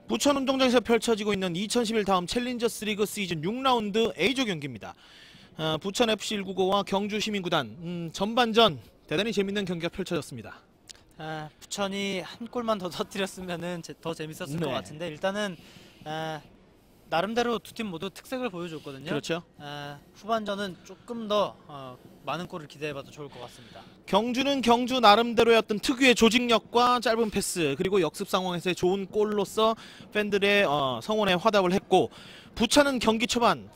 부천 운동장에서 펼쳐지고 있는 2011 다음 챌린저스 리그 시즌 6라운드 A조 경기입니다. 부천 FC 195와 경주 시민구단 전반전 대단히 재밌는 경기가 펼쳐졌습니다. 부천이 한 골만 더 터뜨렸으면은 더 재밌었을 것 같은데 일단은 나름대로 두 팀 모두 특색을 보여줬거든요. 그렇죠. 후반전은 조금 더 많은 골을 기대해봐도 좋을 것 같습니다. 경주는 경주 나름대로의 어떤 특유의 조직력과 짧은 패스 그리고 역습 상황에서의 좋은 골로서 팬들의 성원에 화답을 했고, 부천은 경기 초반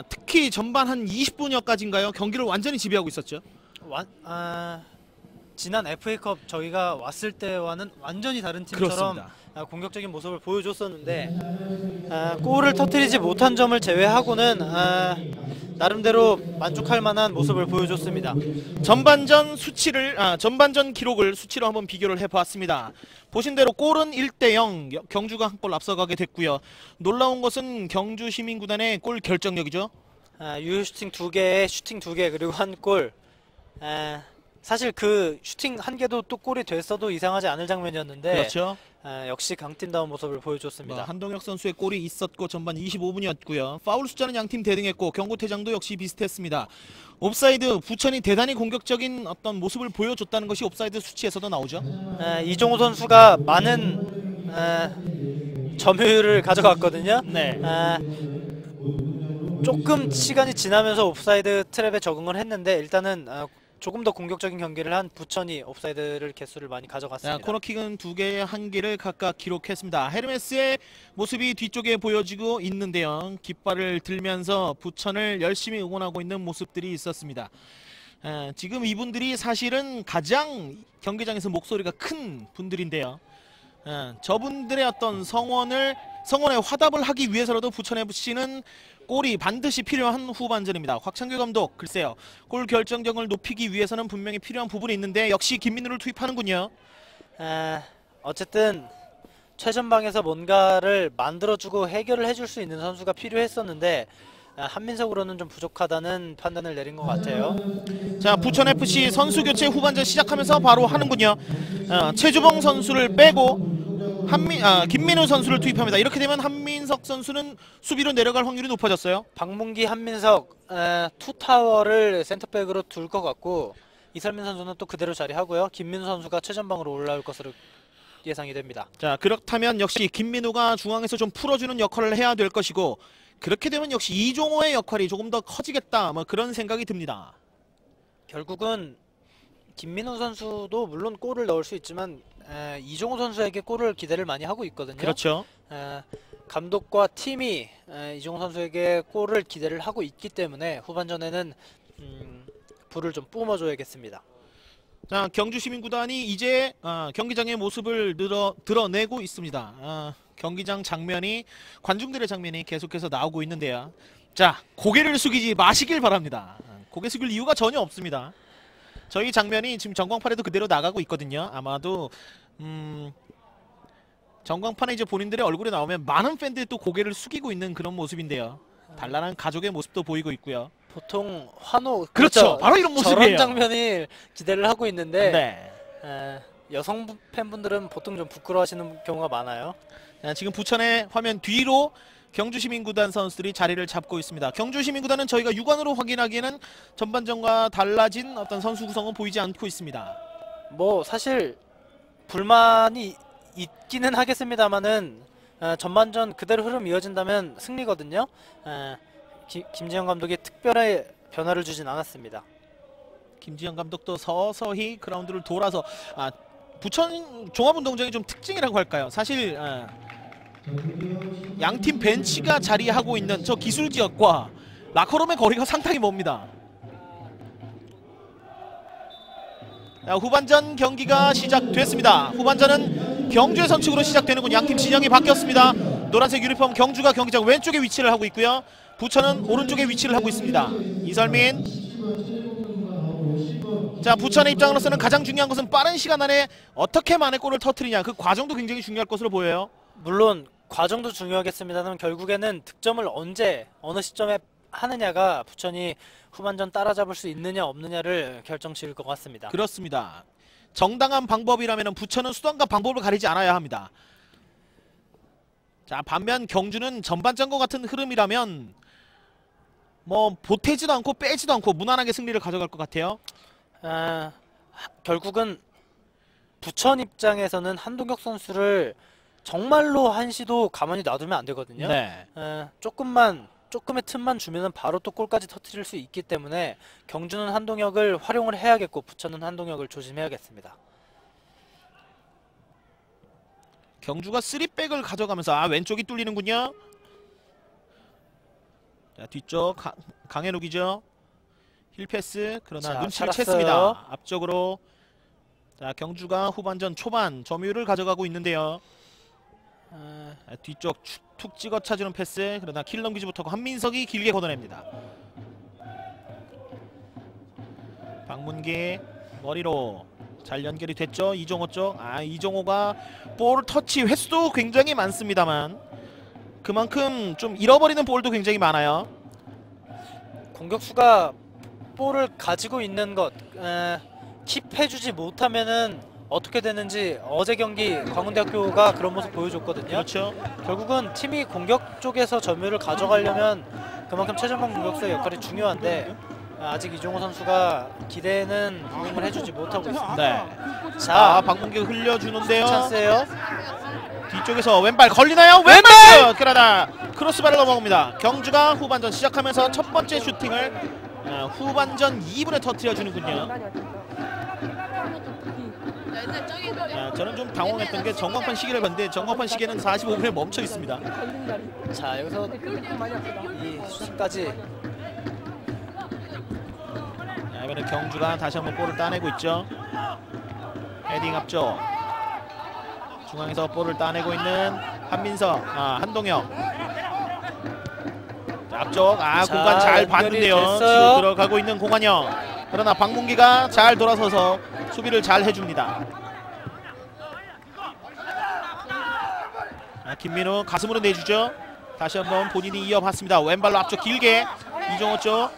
특히 전반 한 20분여까지인가요? 경기를 완전히 지배하고 있었죠. 지난 FA컵 저희가 왔을 때와는 완전히 다른 팀처럼 공격적인 모습을 보여줬었는데 골을 터뜨리지 못한 점을 제외하고는 나름대로 만족할 만한 모습을 보여줬습니다. 전반전 기록을 수치로 한번 비교를 해봤습니다. 보신 대로 골은 1대0, 경주가 한 골 앞서가게 됐고요. 놀라운 것은 경주 시민구단의 골 결정력이죠. 유효 슈팅 2개에 슈팅 2개 그리고 한 골. 사실 그 슈팅 한 개도 또 골이 됐어도 이상하지 않을 장면이었는데, 그렇죠. 역시 강팀다운 모습을 보여줬습니다. 한동혁 선수의 골이 있었고 전반 25분이었고요. 파울 숫자는 양팀 대등했고 경고퇴장도 역시 비슷했습니다. 옵사이드, 부천이 대단히 공격적인 어떤 모습을 보여줬다는 것이 옵사이드 수치에서도 나오죠. 이종호 선수가 많은 점유율을 가져갔거든요. 네. 조금 시간이 지나면서 옵사이드 트랩에 적응을 했는데 일단은 조금 더 공격적인 경기를 한 부천이 옵사이드를 개수를 많이 가져갔습니다. 코너킥은 2개에 1개를 각각 기록했습니다. 헤르메스의 모습이 뒤쪽에 보여지고 있는데요. 깃발을 들면서 부천을 열심히 응원하고 있는 모습들이 있었습니다. 지금 이분들이 사실은 가장 경기장에서 목소리가 큰 분들인데요. 저분들의 어떤 성원에 화답을 하기 위해서라도 부천FC는 골이 반드시 필요한 후반전입니다. 곽창규 감독, 글쎄요, 골 결정력을 높이기 위해서는 분명히 필요한 부분이 있는데 역시 김민우를 투입하는군요. 어쨌든 최전방에서 뭔가를 만들어주고 해결을 해줄 수 있는 선수가 필요했었는데 한민석으로는 좀 부족하다는 판단을 내린 것 같아요. 자, 부천FC 선수 교체 후반전 시작하면서 바로 하는군요. 최주봉 선수를 빼고 김민우 선수를 투입합니다. 이렇게 되면 한민석 선수는 수비로 내려갈 확률이 높아졌어요. 박문기, 한민석 투타워를 센터백으로 둘 것 같고, 이설민 선수는 또 그대로 자리하고요. 김민우 선수가 최전방으로 올라올 것으로 예상이 됩니다. 자, 그렇다면 역시 김민우가 중앙에서 좀 풀어주는 역할을 해야 될 것이고, 그렇게 되면 역시 이종호의 역할이 조금 더 커지겠다, 그런 생각이 듭니다. 결국은 김민우 선수도 물론 골을 넣을 수 있지만 이종호 선수에게 골을 기대를 많이 하고 있거든요. 그렇죠. 감독과 팀이 이종호 선수에게 골을 기대를 하고 있기 때문에 후반전에는 불을 좀 뿜어줘야겠습니다. 자, 경주 시민구단이 이제 경기장의 모습을 드러내고 있습니다. 경기장 장면이, 관중들의 장면이 계속해서 나오고 있는데요. 자, 고개를 숙이지 마시길 바랍니다. 고개 숙일 이유가 전혀 없습니다. 저희 장면이 지금 전광판에도 그대로 나가고 있거든요. 아마도 전광판에 이제 본인들의 얼굴이 나오면 많은 팬들이 또 고개를 숙이고 있는 그런 모습인데요. 단란한 가족의 모습도 보이고 있고요. 보통 환호, 그렇죠. 바로 이런 모습이에요. 저런 장면이 기대를 하고 있는데 네. 여성 팬분들은 보통 좀 부끄러워하시는 경우가 많아요. 지금 부천의 화면 뒤로 경주시민구단 선수들이 자리를 잡고 있습니다. 경주시민구단은 저희가 육안으로 확인하기에는 전반전과 달라진 어떤 선수 구성은 보이지 않고 있습니다. 사실 불만이 있기는 하겠습니다만은 전반전 그대로 흐름 이어진다면 승리거든요. 김지현 감독이 특별히 변화를 주진 않았습니다. 김지현 감독도 서서히 그라운드를 돌아서 부천 종합운동장이 좀 특징이라고 할까요? 사실 양팀 벤치가 자리하고 있는 저 기술지역과 라커룸의 거리가 상당히 멉니다. 자, 후반전 경기가 시작됐습니다. 후반전은 경주의 선축으로 시작되는군. 양팀 진영이 바뀌었습니다. 노란색 유니폼 경주가 경기장 왼쪽에 위치를 하고 있고요. 부천은 오른쪽에 위치를 하고 있습니다. 이설민. 자, 부천의 입장으로서는 가장 중요한 것은 빠른 시간 안에 어떻게 만의 골을 터뜨리냐, 그 과정도 굉장히 중요할 것으로 보여요. 물론 과정도 중요하겠습니다만 결국에는 득점을 언제 어느 시점에 하느냐가 부천이 후반전 따라잡을 수 있느냐 없느냐를 결정지을 것 같습니다. 자, 반면 경주는 전반전과 같은 흐름이라면 뭐 보태지도 않고 빼지도 않고 무난하게 승리를 가져갈 것 같아요. 결국은 부천 입장에서는 한동혁 선수를 정말로 한시도 가만히 놔두면 안 되거든요. 네. 조금의 틈만 주면은 바로 또 골까지 터뜨릴 수 있기 때문에 경주는 한동혁을 활용을 해야겠고 부천은 한동혁을 조심해야겠습니다. 경주가 3백을 가져가면서 왼쪽이 뚫리는군요. 자, 뒤쪽 강현욱이죠. 힐패스 그러나 자, 눈치를 살았어요. 챘습니다. 앞쪽으로. 자, 경주가 후반전 초반 점유율을 가져가고 있는데요. 자, 뒤쪽 툭 찍어 차주는 패스 그러나 킬 넘기지 못하고 한민석이 길게 걷어냅니다. 박문기 머리로 잘 연결이 됐죠. 이종호 쪽. 이종호가 볼 터치 횟수도 굉장히 많습니다만 그만큼 좀 잃어버리는 볼도 굉장히 많아요. 공격수가 볼을 가지고 있는 것 킵해주지 못하면은 어떻게 되는지 어제 경기 광운대학교가 그런 모습 보여줬거든요. 그렇죠. 결국은 팀이 공격 쪽에서 점유율을 가져가려면 그만큼 최전방 공격수의 역할이 중요한데 아직 이종호 선수가 기대는 부응을 해주지 못하고 있습니다. 네. 자, 박문기가 흘려주는데요. 찬스예요. 뒤쪽에서 왼발 걸리나요? 왼발! 그러나 크로스바를 넘어갑니다. 경주가 후반전 시작하면서 첫 번째 슈팅을 후반전 2분에 터뜨려주는군요. 저는 좀 당황했던 게 전광판 시계를 봤는데 전광판 시계는 45분에 멈춰 있습니다. 자, 여기서 이 슛까지. 이번에 경주가 다시 한번 볼을 따내고 있죠. 헤딩 앞쪽. 중앙에서 볼을 따내고 있는 한민석, 한동혁. 자, 앞쪽, 공간 잘 봤는데요. 치고 들어가고 있는 공환영. 그러나 박문기가 잘 돌아서서 수비를 잘 해줍니다. 김민우 가슴으로 내주죠. 다시 한번 본인이 이어봤습니다. 왼발로 앞쪽 길게 이종호 쪽.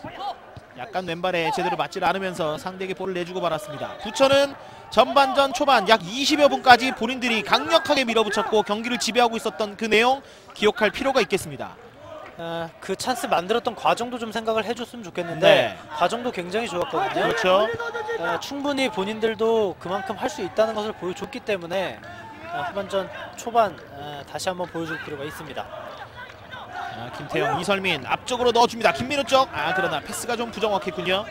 약간 왼발에 제대로 맞질 않으면서 상대에게 볼을 내주고 말았습니다. 부천은 전반전 초반 약 20여 분까지 본인들이 강력하게 밀어붙였고 경기를 지배하고 있었던 그 내용 기억할 필요가 있겠습니다. 그 찬스 만들었던 과정도 좀 생각을 해줬으면 좋겠는데 네. 과정도 굉장히 좋았거든요. 그렇죠. 충분히 본인들도 그만큼 할 수 있다는 것을 보여줬기 때문에 후반전 초반 다시 한번 보여줄 필요가 있습니다. 김태형, 이설민 앞쪽으로 넣어줍니다. 김민우 쪽. 그러나 패스가 좀 부정확했군요.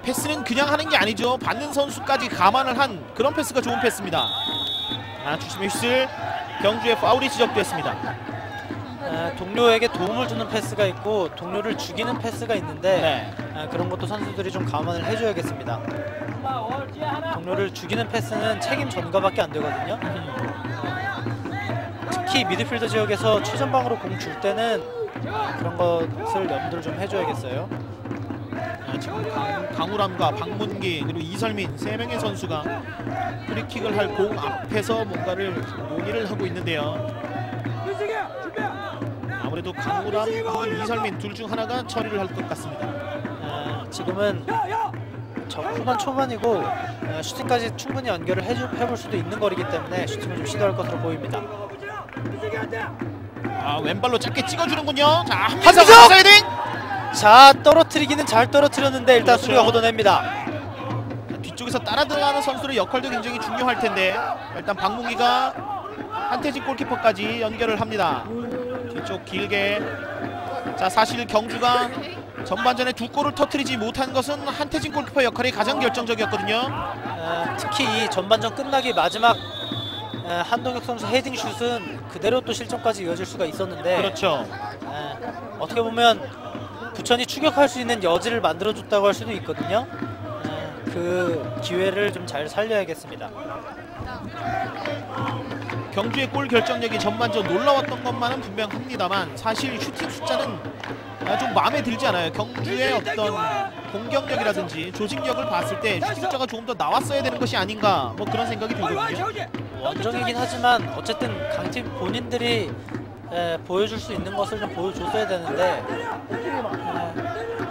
패스는 그냥 하는 게 아니죠. 받는 선수까지 감안을 한 그런 패스가 좋은 패스입니다. 주심의 휘슬. 경주의 파울이 지적됐습니다. 동료에게 도움을 주는 패스가 있고 동료를 죽이는 패스가 있는데 그런 것도 선수들이 좀 감안을 해줘야겠습니다. 동료를 죽이는 패스는 책임 전가밖에 안 되거든요. 특히 미드필더 지역에서 최전방으로 공 줄 때는 그런 것을 염두를 좀 해줘야겠어요. 지금 강우람과 박문기 그리고 이설민 3명의 선수가 프리킥을 할 공 앞에서 뭔가를 논의를 하고 있는데요. 아무래도 강우람 혹은 이설민 둘 중 하나가 처리를 할 것 같습니다. 지금은 후반 초반이고 슈팅까지 충분히 연결을 해볼 수도 있는 거리기 때문에 슈팅을 좀 시도할 것으로 보입니다. 왼발로 짧게 찍어주는군요. 자, 한민석! 헤딩! 자, 떨어뜨리기는 잘 떨어뜨렸는데 일단 그렇죠. 수비가 걷어냅니다. 뒤쪽에서 따라 들어가는 선수의 역할도 굉장히 중요할 텐데 일단 박문기가 한태진 골키퍼까지 연결을 합니다. 뒤쪽 길게. 자, 사실 경주가 전반전에 2골을 터뜨리지 못한 것은 한태진 골키퍼 역할이 가장 결정적이었거든요. 특히 이 전반전 끝나기 마지막 한동혁 선수 헤딩슛은 그대로 또 실점까지 이어질 수가 있었는데 그렇죠. 어떻게 보면 부천이 추격할 수 있는 여지를 만들어줬다고 할 수도 있거든요. 그 기회를 좀 잘 살려야겠습니다. 경주의 골 결정력이 전반전 놀라웠던 것만은 분명합니다만 사실 슈팅 숫자는 좀 마음에 들지 않아요. 경주의 어떤 공격력이라든지 조직력을 봤을 때 슈팅 숫자가 조금 더 나왔어야 되는 것이 아닌가 뭐 그런 생각이 들거든요. 원정이긴 하지만 어쨌든 강팀 본인들이 보여줄 수 있는 것을 좀 보여줬어야 되는데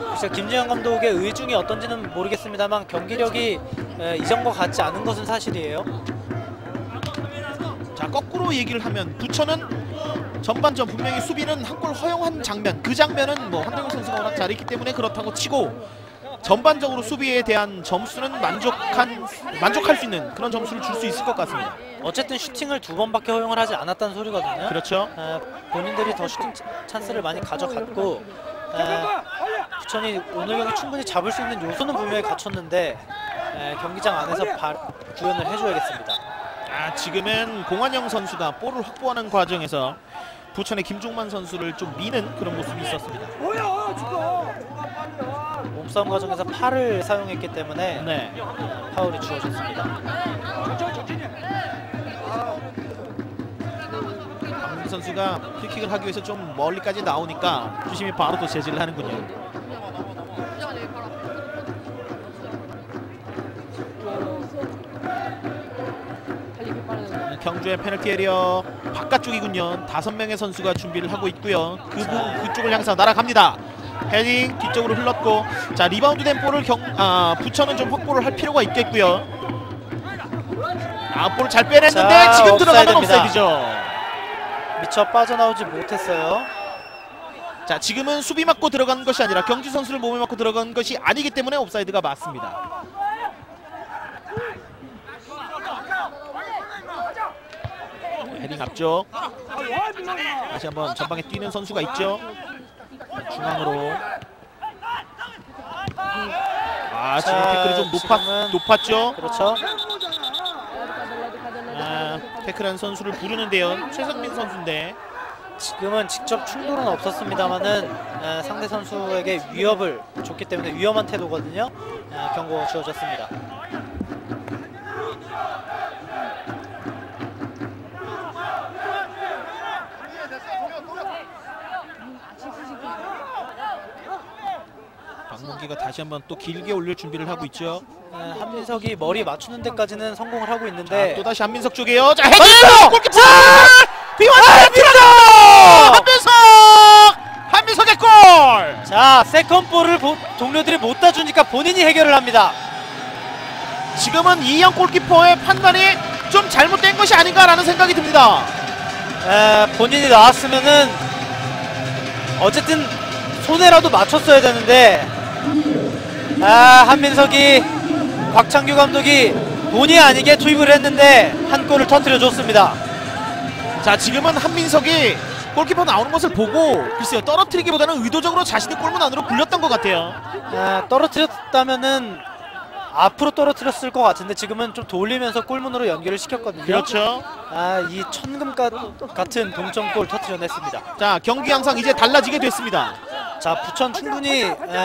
글쎄 김주현 감독의 의중이 어떤지는 모르겠습니다만 경기력이 이전과 같지 않은 것은 사실이에요. 자, 거꾸로 얘기를 하면 부천은 전반전 분명히 수비는 한 골 허용한 장면, 그 장면은 뭐 한동혁 선수가 워낙 잘했기 때문에 그렇다고 치고 전반적으로 수비에 대한 점수는 만족할 수 있는 그런 점수를 줄 수 있을 것 같습니다. 어쨌든 슈팅을 2번밖에 허용을 하지 않았다는 소리거든요. 그렇죠. 본인들이 더 슈팅 찬스를 많이 가져갔고 부천이 오늘 경기 충분히 잡을 수 있는 요소는 분명히 갖췄는데 경기장 안에서 구현을 해줘야겠습니다. 지금은 공환영 선수가 볼을 확보하는 과정에서 부천의 김종만 선수를 좀 미는 그런 모습이 있었습니다. 몸싸움 과정에서 팔을 사용했기 때문에 네. 파울이 주어졌습니다. 박민기 선수가 프리킥을 하기 위해서 좀 멀리까지 나오니까 주심이 바로 또 제지를 하는군요. 경주의 페널티 에리어 바깥쪽이군요. 5명의 선수가 준비를 하고 있고요. 그쪽을 향해서 날아갑니다. 헤딩 뒤쪽으로 흘렀고, 자, 리바운드 된 볼을 부천은 좀 확보를 할 필요가 있겠고요. 볼을 잘 빼냈는데 자, 지금 들어가면 옵사이드입니다. 옵사이드죠. 미처 빠져나오지 못했어요. 자, 지금은 수비 맞고 들어간 것이 아니라 경주 선수를 몸에 맞고 들어간 것이 아니기 때문에 옵사이드가 맞습니다. 헤딩 앞쪽. 다시 한번 전방에 뛰는 선수가 있죠. 중앙으로. 지금 태클이 좀 높았죠. 그렇죠. 태클한 선수를 부르는데요. 최성민 선수인데 지금은 직접 충돌은 없었습니다만은 상대 선수에게 위협을 줬기 때문에 위험한 태도거든요. 경고가 주어졌습니다. 박문기가 다시 한번 또 길게 올릴 준비를 하고 있죠. 한민석이 머리 맞추는 데까지는 성공을 하고 있는데 또 다시 한민석 쪽이에요. 자, 헤딩! 골키퍼! 한민석의 골! 자, 세컨볼을 동료들이 못 따주니까 본인이 해결을 합니다. 지금은 이영 골키퍼의 판단이 좀 잘못된 것이 아닌가라는 생각이 듭니다. 본인이 나왔으면은 어쨌든 손에라도 맞췄어야 되는데 한민석이 곽창규 감독이 본의 아니게 투입을 했는데 한 골을 터뜨려 줬습니다. 자, 지금은 한민석이 골키퍼 나오는 것을 보고 글쎄요, 떨어뜨리기보다는 의도적으로 자신의 골문 안으로 굴렸던 것 같아요. 떨어뜨렸다면은 앞으로 떨어뜨렸을 것 같은데 지금은 좀 돌리면서 골문으로 연결을 시켰거든요. 그렇죠. 이 천금 같은 동점골 터뜨려냈습니다. 자, 경기 양상 이제 달라지게 됐습니다. 자, 부천 충분히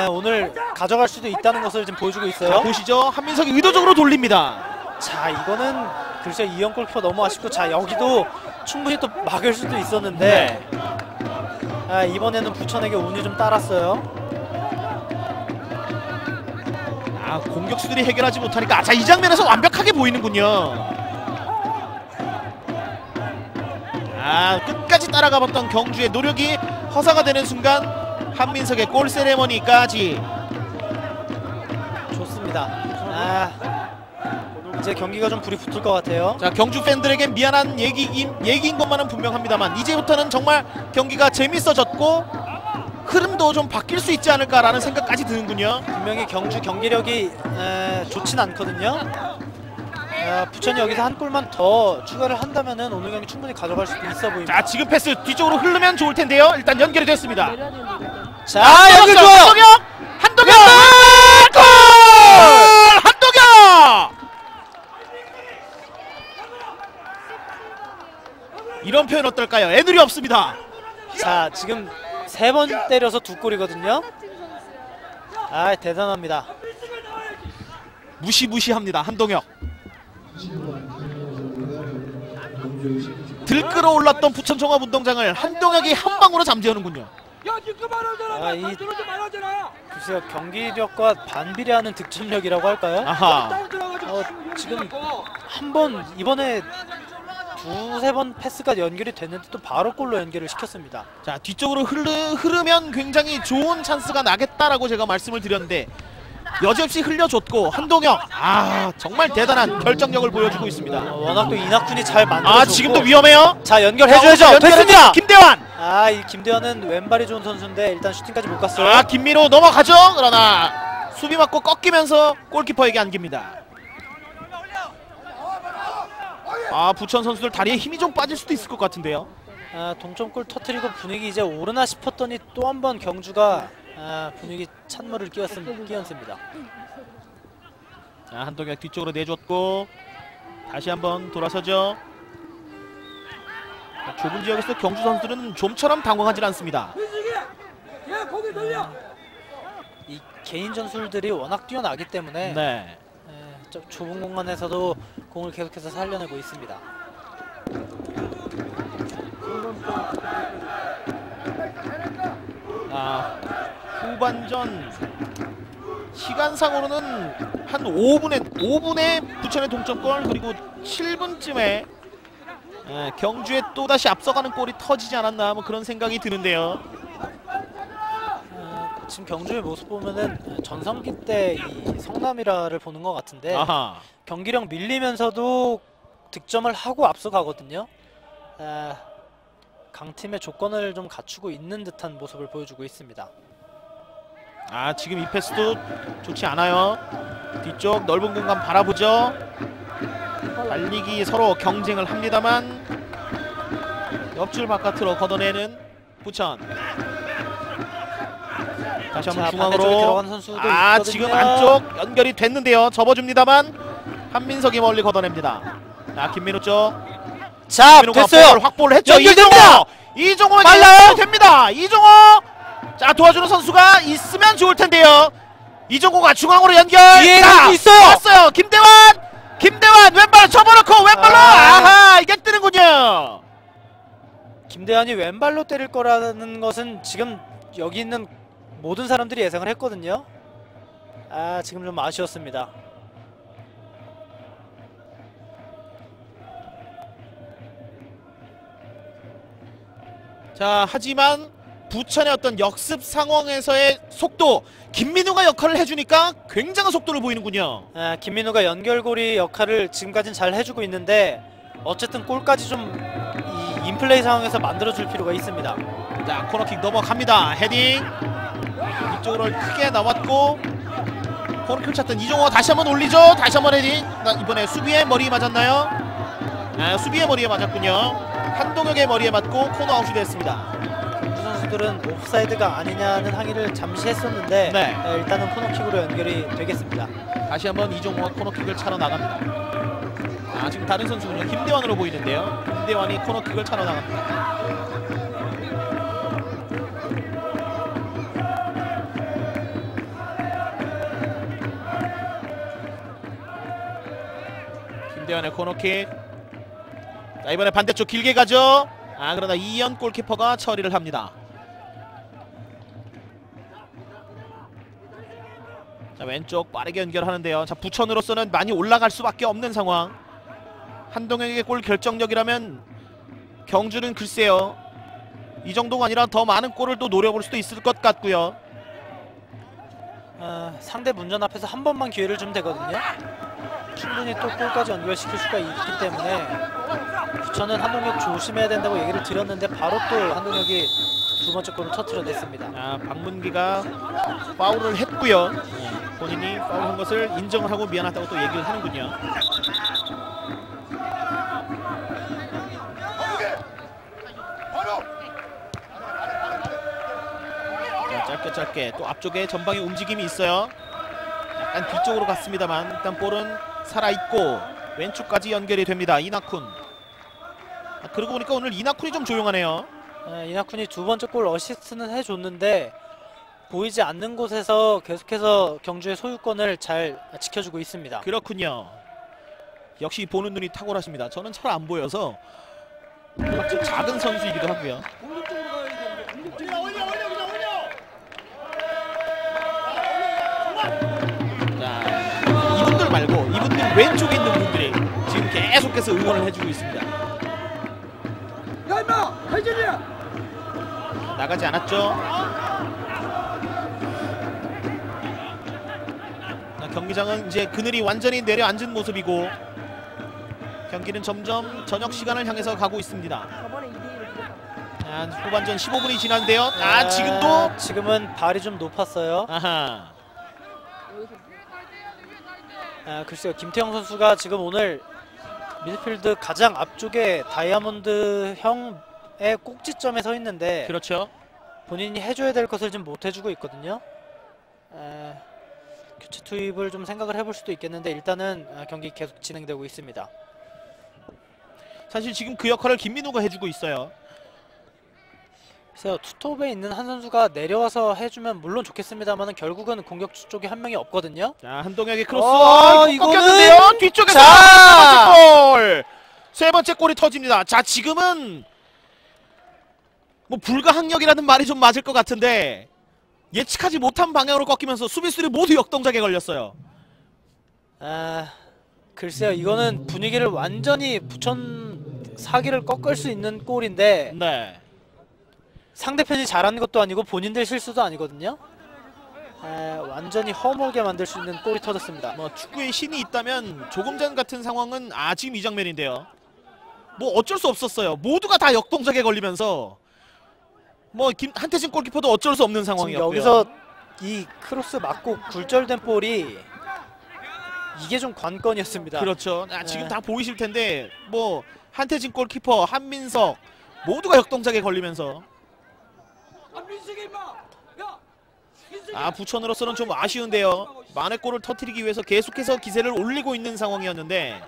오늘 가져갈 수도 있다는 것을 지금 보여주고 있어요. 자, 보시죠. 한민석이 의도적으로 돌립니다. 자, 이거는 글쎄 이영 골키퍼 너무 아쉽고, 자, 여기도 충분히 또 막을 수도 있었는데 이번에는 부천에게 운이 좀 따랐어요. 공격수들이 해결하지 못하니까 자, 이 장면에서 완벽하게 보이는군요. 끝까지 따라가봤던 경주의 노력이 허사가 되는 순간 한민석의 골 세레머니까지. 좋습니다. 이제 경기가 좀 불이 붙을 것 같아요. 자, 경주 팬들에겐 미안한 얘기인 것만은 분명합니다만 이제부터는 정말 경기가 재밌어졌고 흐름도 좀 바뀔 수 있지 않을까라는 생각까지 드는군요. 분명히 경주 경기력이 좋진 않거든요. 부천이 여기서 한 골만 더 추가를 한다면은 오늘 경기 충분히 가져갈 수도 있어 보입니다. 자, 지금 패스 뒤쪽으로 흐르면 좋을 텐데요. 일단 연결이 됐습니다. 자, 여기 좋아요. 한동혁! 골! 한동혁! 이런 표현 어떨까요? 애누리 없습니다. 자, 지금 3번 때려서 2골이거든요. 대단합니다. 무시무시합니다. 한동혁. 들끓어 올랐던 부천 종합운동장을 한동혁이 한 방으로 잠재우는군요. 글쎄요, 경기력과 반비례하는 득점력이라고 할까요? 지금 이번에 2-3번 패스가 연결이 됐는데 또 바로 골로 연결을 시켰습니다. 자, 뒤쪽으로 흐르면 굉장히 좋은 찬스가 나겠다라고 제가 말씀을 드렸는데 여지없이 흘려줬고 한동혁 정말 대단한 결정력을 보여주고 있습니다. 워낙 또 이낙훈이 잘 만들어줬고 지금도 위험해요. 자 연결해줘야죠. 됐습니다. 김대환. 이 김대환은 왼발이 좋은 선수인데 일단 슈팅까지 못 갔어요. 김민호 넘어가죠. 그러나 수비 맞고 꺾이면서 골키퍼에게 안깁니다. 부천 선수들 다리에 힘이 좀 빠질 수도 있을 것 같은데요. 동점골 터트리고 분위기 이제 오르나 싶었더니 또 한 번 경주가 분위기 찬물을 끼얹습니다. 한동혁 뒤쪽으로 내줬고 다시 한번 돌아서죠. 좁은 지역에서 경주 선수들은 좀처럼 당황하지 않습니다. 이 개인 전술들이 워낙 뛰어나기 때문에 좁은 공간에서도 공을 계속해서 살려내고 있습니다. 후반전 시간상으로는 한 5분에 부천의 동점골, 그리고 7분쯤에 경주에 또다시 앞서가는 골이 터지지 않았나 그런 생각이 드는데요. 지금 경주의 모습 보면은 전성기 때 이 성남이라를 보는 것 같은데 경기력 밀리면서도 득점을 하고 앞서가거든요. 강팀의 조건을 좀 갖추고 있는 듯한 모습을 보여주고 있습니다. 지금 이 패스도 좋지 않아요. 뒤쪽 넓은 공간 바라보죠. 달리기 서로 경쟁을 합니다만 옆줄 바깥으로 걷어내는 부천. 다시 한번 중앙으로. 지금 안쪽 연결이 됐는데요. 접어줍니다만 한민석이 멀리 걷어냅니다. 김민우 쪽. 됐어요. 확보를 했죠. 연결됩니다. 이종호에게 빨라요. 됩니다. 이종호. 도와주는 선수가 있으면 좋을 텐데요. 이종호가 중앙으로 연결. 있어요. 왔어요. 김대환 왼발 접어놓고 왼발로 이게 뜨는군요. 김대환이 왼발로 때릴 거라는 것은 지금 여기 있는 모든 사람들이 예상을 했거든요. 지금 좀 아쉬웠습니다. 하지만 부천의 어떤 역습 상황에서의 속도, 김민우가 역할을 해주니까 굉장한 속도를 보이는군요. 김민우가 연결고리 역할을 지금까지는 잘 해주고 있는데 어쨌든 골까지 좀 이 인플레이 상황에서 만들어줄 필요가 있습니다. 코너킥 넘어갑니다. 헤딩 이쪽으로 크게 나왔고 코너킥을 찾던 이종호 다시 한번 올리죠. 다시 한번 헤딩. 이번에 수비의 머리에 맞았나요? 수비의 머리에 맞았군요. 한동혁의 머리에 맞고 코너 아웃이 됐습니다. 선수들은 옵사이드가 아니냐는 항의를 잠시 했었는데 일단은 코너킥으로 연결이 되겠습니다. 다시 한번 이종호가 코너킥을 차러 나갑니다. 지금 다른 선수군요. 김대환으로 보이는데요. 김대환이 코너킥을 차러 나갑니다. 김대환의 코너킥. 이번에 반대쪽 길게 가죠. 그러나 이현 골키퍼가 처리를 합니다. 왼쪽 빠르게 연결하는데요. 부천으로서는 많이 올라갈 수밖에 없는 상황. 한동혁에게 골 결정력이라면 경주는 글쎄요, 이 정도가 아니라 더 많은 골을 또 노려볼 수도 있을 것 같고요. 상대 문전 앞에서 한 번만 기회를 주면 되거든요. 충분히 또 골까지 연결시킬 수가 있기 때문에 부천은 한동혁 조심해야 된다고 얘기를 드렸는데 바로 또 한동혁이 두 번째 골을 터뜨려냈습니다. 박문기가 파울을 했고요. 본인이 파울한 것을 인정을 하고 미안하다고 또 얘기를 하는군요. 짧게 또 앞쪽에 전방에 움직임이 있어요. 약간 뒤쪽으로 갔습니다만 일단 볼은 살아있고 왼쪽까지 연결이 됩니다. 이낙훈. 그러고 보니까 오늘 이낙훈이 좀 조용하네요. 이낙훈이 두 번째 골 어시스트는 해줬는데 보이지 않는 곳에서 계속해서 경주의 소유권을 잘 지켜주고 있습니다. 그렇군요. 역시 보는 눈이 탁월하십니다. 저는 잘 안 보여서 좀 작은 선수이기도 하고요. 이분들 말고 이분들 왼쪽에 있는 분들이 지금 계속해서 응원을 해주고 있습니다. 나가지 않았죠. 경기장은 이제 그늘이 완전히 내려앉은 모습이고 경기는 점점 저녁 시간을 향해서 가고 있습니다. 후반전 15분이 지났는데요. 지금은 발이 좀 높았어요. 아하. 글쎄요, 김태형 선수가 지금 오늘 미드필드 가장 앞쪽에 다이아몬드형의 꼭지점에 서 있는데 그렇죠. 본인이 해줘야 될 것을 좀 못 해주고 있거든요. 교체 투입을 좀 생각을 해볼 수도 있겠는데 일단은 경기 계속 진행되고 있습니다. 사실 지금 그 역할을 김민우가 해주고 있어요. 그래서 투톱에 있는 한 선수가 내려와서 해주면 물론 좋겠습니다만 결국은 공격 쪽에 한 명이 없거든요. 자, 한동혁의 크로스. 이거는 꺾였는데요. 뒤쪽에서 세 번째 골이 터집니다. 자, 지금은 뭐 불가항력이라는 말이 좀 맞을 것 같은데 예측하지 못한 방향으로 꺾이면서 수비수들이 모두 역동작에 걸렸어요. 글쎄요, 이거는 분위기를 완전히 부천 사기를 꺾을 수 있는 골인데 네. 상대편이 잘하는 것도 아니고 본인들 실수도 아니거든요. 완전히 허물게 만들 수 있는 골이 터졌습니다. 뭐 축구의 신이 있다면 조금 전 같은 상황은 지금 이 장면인데요. 뭐 어쩔 수 없었어요. 모두가 다 역동작에 걸리면서 뭐 한태진 골키퍼도 어쩔 수 없는 상황이었고요. 여기서 이 크로스 맞고 굴절된 볼이 이게 좀 관건이었습니다. 그렇죠. 지금 다 보이실 텐데 뭐 한태진 골키퍼, 한민석 모두가 역동작에 걸리면서 부천으로서는 좀 아쉬운데요. 만회골을 터뜨리기 위해서 계속해서 기세를 올리고 있는 상황이었는데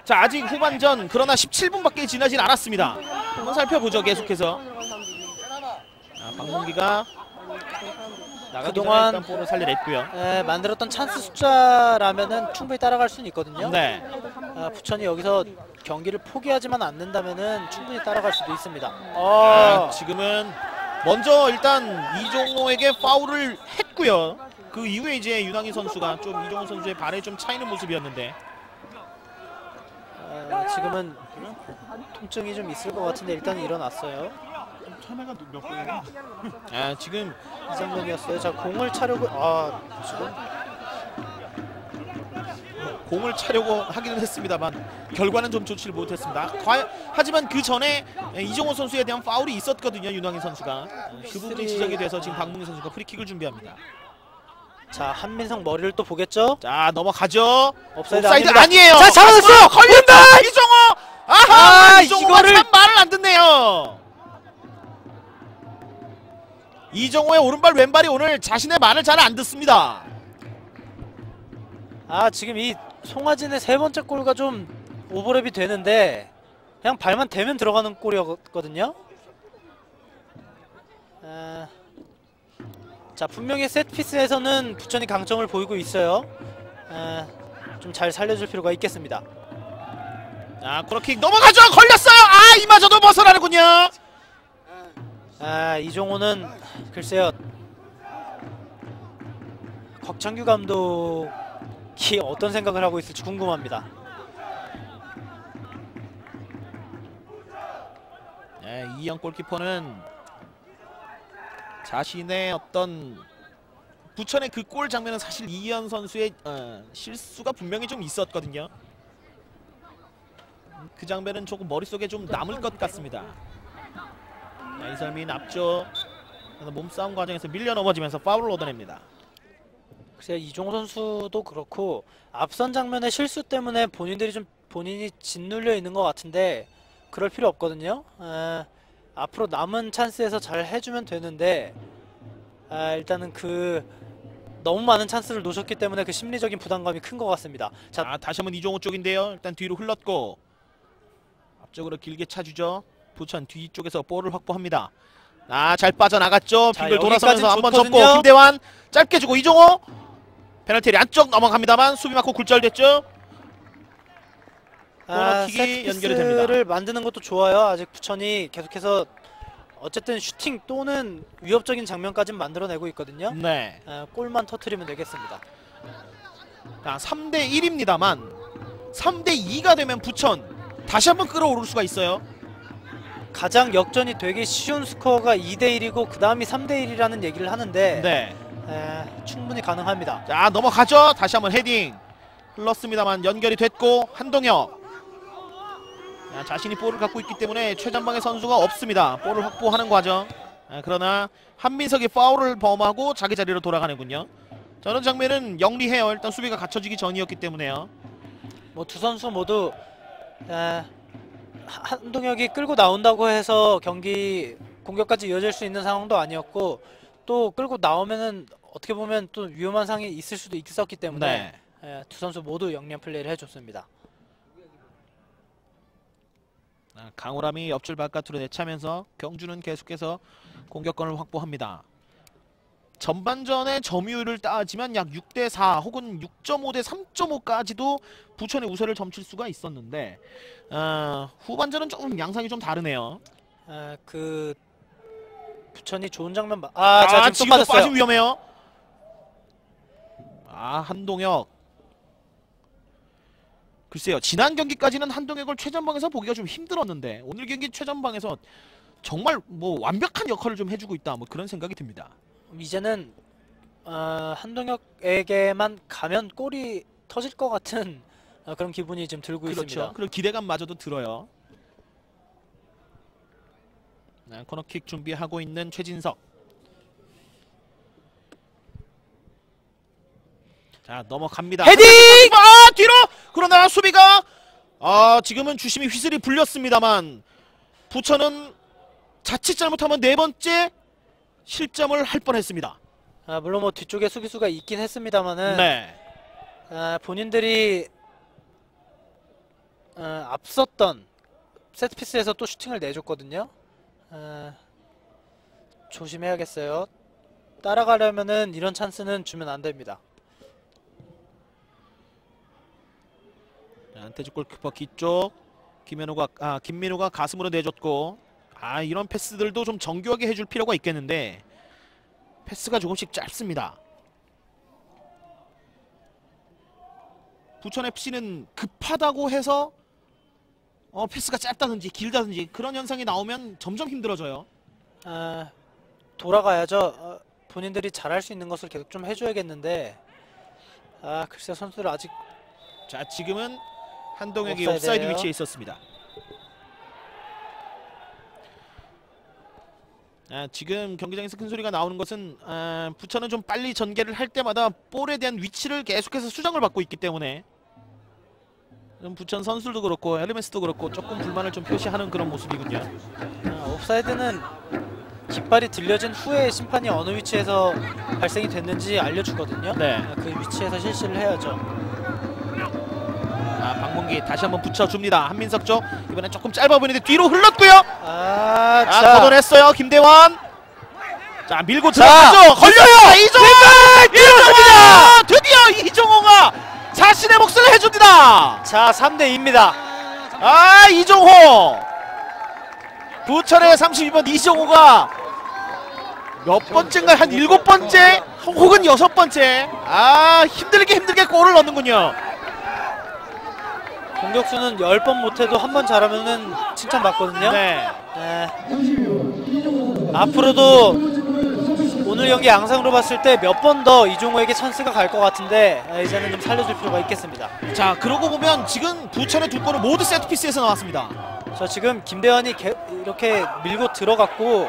자, 아직 후반전 그러나 17분밖에 지나진 않았습니다. 한번 살펴보죠. 계속해서 박문기가 그동안 일단 볼을 살려냈고요. 만들었던 찬스 숫자라면은 충분히 따라갈 수는 있거든요. 네. 부천이 여기서 경기를 포기하지만 않는다면은 충분히 따라갈 수도 있습니다. 지금은 먼저 일단 이종호에게 파울을 했고요. 그 이후에 이제 윤항희 선수가 좀 이종호 선수의 발에 좀 차이는 모습이었는데 지금은 통증이 좀 있을 것 같은데 일단 일어났어요. 차례가 몇 번이야? 지금 이 장면이었어요. 자, 공을 차려고 지금 공을 차려고 하기는 했습니다만 결과는 좀 좋지를 못했습니다. 하지만 그 전에 이종호 선수에 대한 파울이 있었거든요. 윤항희 선수가 그 부분이 지적이 돼서 지금 박문기 선수가 프리킥을 준비합니다. 자, 한민석 머리를 또 보겠죠? 자, 넘어가죠. 옵사이드 아니에요. 자, 잡았어요. 걸린다. 이종호. 이종호가 이거를 참 말을 안 듣네요. 이종호의 오른발 왼발이 오늘 자신의 말을 잘 안 듣습니다. 지금 이 송하진의 세 번째 골과 좀 오버랩이 되는데 그냥 발만 대면 들어가는 골이었거든요. 자, 분명히 세트피스에서는 부천이 강점을 보이고 있어요. 좀 잘 살려줄 필요가 있겠습니다. 코너킥 넘어가죠. 걸렸어요. 이마저도 벗어나는군요. 이종호는 글쎄요, 곽창규 감독이 어떤 생각을 하고 있을지 궁금합니다. 이영 골키퍼는 자신의 어떤 부천의 그 골 장면은 사실 이현 선수의 실수가 분명히 좀 있었거든요. 그 장면은 조금 머릿속에 좀 남을 것 같습니다. 이설민 앞쪽 몸싸움 과정에서 밀려 넘어지면서 파울을 얻어냅니다. 글쎄요, 이종호 선수도 그렇고 앞선 장면의 실수 때문에 본인이 짓눌려 있는 것 같은데 그럴 필요 없거든요. 앞으로 남은 찬스에서 잘 해주면 되는데 일단은 너무 많은 찬스를 놓쳤기 때문에 그 심리적인 부담감이 큰 것 같습니다. 자, 다시 한번 이종호 쪽인데요. 일단 뒤로 흘렀고 앞쪽으로 길게 차주죠. 부천 뒤쪽에서 볼을 확보합니다. 잘 빠져나갔죠. 빙글 돌아서면서 한번 접고 김대환 짧게 주고 이종호 페널티 안쪽 넘어갑니다만 수비 맞고 굴절됐죠. 코너킥이 연결이 됩니다. 세트피스를 만드는 것도 좋아요. 아직 부천이 계속해서 어쨌든 슈팅 또는 위협적인 장면까지는 만들어내고 있거든요. 네. 골만 터트리면 되겠습니다. 3대 1입니다만 3대 2가 되면 부천 다시 한번 끌어오를 수가 있어요. 가장 역전이 되기 쉬운 스코어가 2대 1이고 그 다음이 3대 1이라는 얘기를 하는데 네. 충분히 가능합니다. 자, 넘어가죠. 다시 한번 헤딩 흘렀습니다만 연결이 됐고 한동혁. 자, 자신이 볼을 갖고 있기 때문에 최전방의 선수가 없습니다. 볼을 확보하는 과정. 그러나 한민석이 파울을 범하고 자기 자리로 돌아가는군요. 저런 장면은 영리해요. 일단 수비가 갖춰지기 전이었기 때문에요. 뭐 두 선수 모두 한동혁이 끌고 나온다고 해서 경기 공격까지 이어질 수 있는 상황도 아니었고, 또 끌고 나오면은 어떻게 보면 또 위험한 상황이 있을 수도 있었기 때문에 두 선수 모두 영리한 플레이를 해줬습니다. 강호람이 옆줄 바깥으로 내차면서 경주는 계속해서 공격권을 확보합니다. 전반전의 점유율을 따지면 약 6대4 혹은 6.5대 3.5까지도 부천의 우세를 점칠 수가 있었는데 후반전은 조금 양상이 좀 다르네요. 그 부천이 좋은 장면 자, 지금 또 빠졌어요. 빠지면 위험해요. 한동혁. 글쎄요, 지난 경기까지는 한동혁을 최전방에서 보기가 좀 힘들었는데 오늘 경기 최전방에서 정말 뭐 완벽한 역할을 좀 해주고 있다, 뭐 그런 생각이 듭니다. 이제는 한동혁에게만 가면 골이 터질 것 같은 그런 기분이 지금 들고 있습니다. 그런 기대감마저도 들어요. 코너킥 준비하고 있는 최진석. 자, 넘어갑니다. 헤딩! 뒤로! 그러나 수비가 지금은 주심이 휘슬이 불렸습니다만 부천은 자칫 잘못하면 네 번째 실점을 할 뻔했습니다. 물론 뭐 뒤쪽에 수비수가 있긴 했습니다만은 본인들이 앞섰던 세트피스에서 또 슈팅을 내줬거든요. 조심해야겠어요. 따라가려면은 이런 찬스는 주면 안 됩니다. 안태주 골키퍼 뒤쪽 김민우가 가슴으로 내줬고, 이런 패스들도 좀 정교하게 해줄 필요가 있겠는데 패스가 조금씩 짧습니다. 부천FC는 급하다고 해서 패스가 짧다든지 길다든지 그런 현상이 나오면 점점 힘들어져요. 돌아가야죠. 본인들이 잘할 수 있는 것을 계속 좀 해줘야겠는데 글쎄 선수들 아직. 자, 지금은 한동혁이 옵사이드 위치에 있었습니다. 지금 경기장에서 큰 소리가 나오는 것은 부천은 좀 빨리 전개를 할 때마다 볼에 대한 위치를 계속해서 수정을 받고 있기 때문에 부천 선수들도 그렇고 에르메스도 그렇고 조금 불만을 좀 표시하는 그런 모습이군요. 옵사이드는 깃발이 들려진 후에 심판이 어느 위치에서 발생이 됐는지 알려주거든요. 그 위치에서 실시를 해야죠. 박문기 다시 한번 붙여줍니다. 한민석 쪽 이번엔 조금 짧아 보이는데 뒤로 흘렀고요. 걷어냈어요 김대환. 자, 밀고 들어가죠. 걸려요. 이종호입니다. 드디어 이종호가 자신의 몫을 해줍니다. 자, 3대2입니다. 이종호. 부천의 32번 이종호가 몇 번째인가, 한 7번째 혹은 6번째 힘들게 골을 넣는군요. 공격수는 10번 못해도 한 번 잘하면은 칭찬받거든요. 앞으로도 오늘 경기 양상으로 봤을 때 몇 번 더 이종호에게 찬스가 갈 것 같은데 이제는 좀 살려줄 필요가 있겠습니다. 자, 그러고 보면 지금 부천의 두 골은 모두 세트피스에서 나왔습니다. 자, 지금 김대환이 이렇게 밀고 들어갔고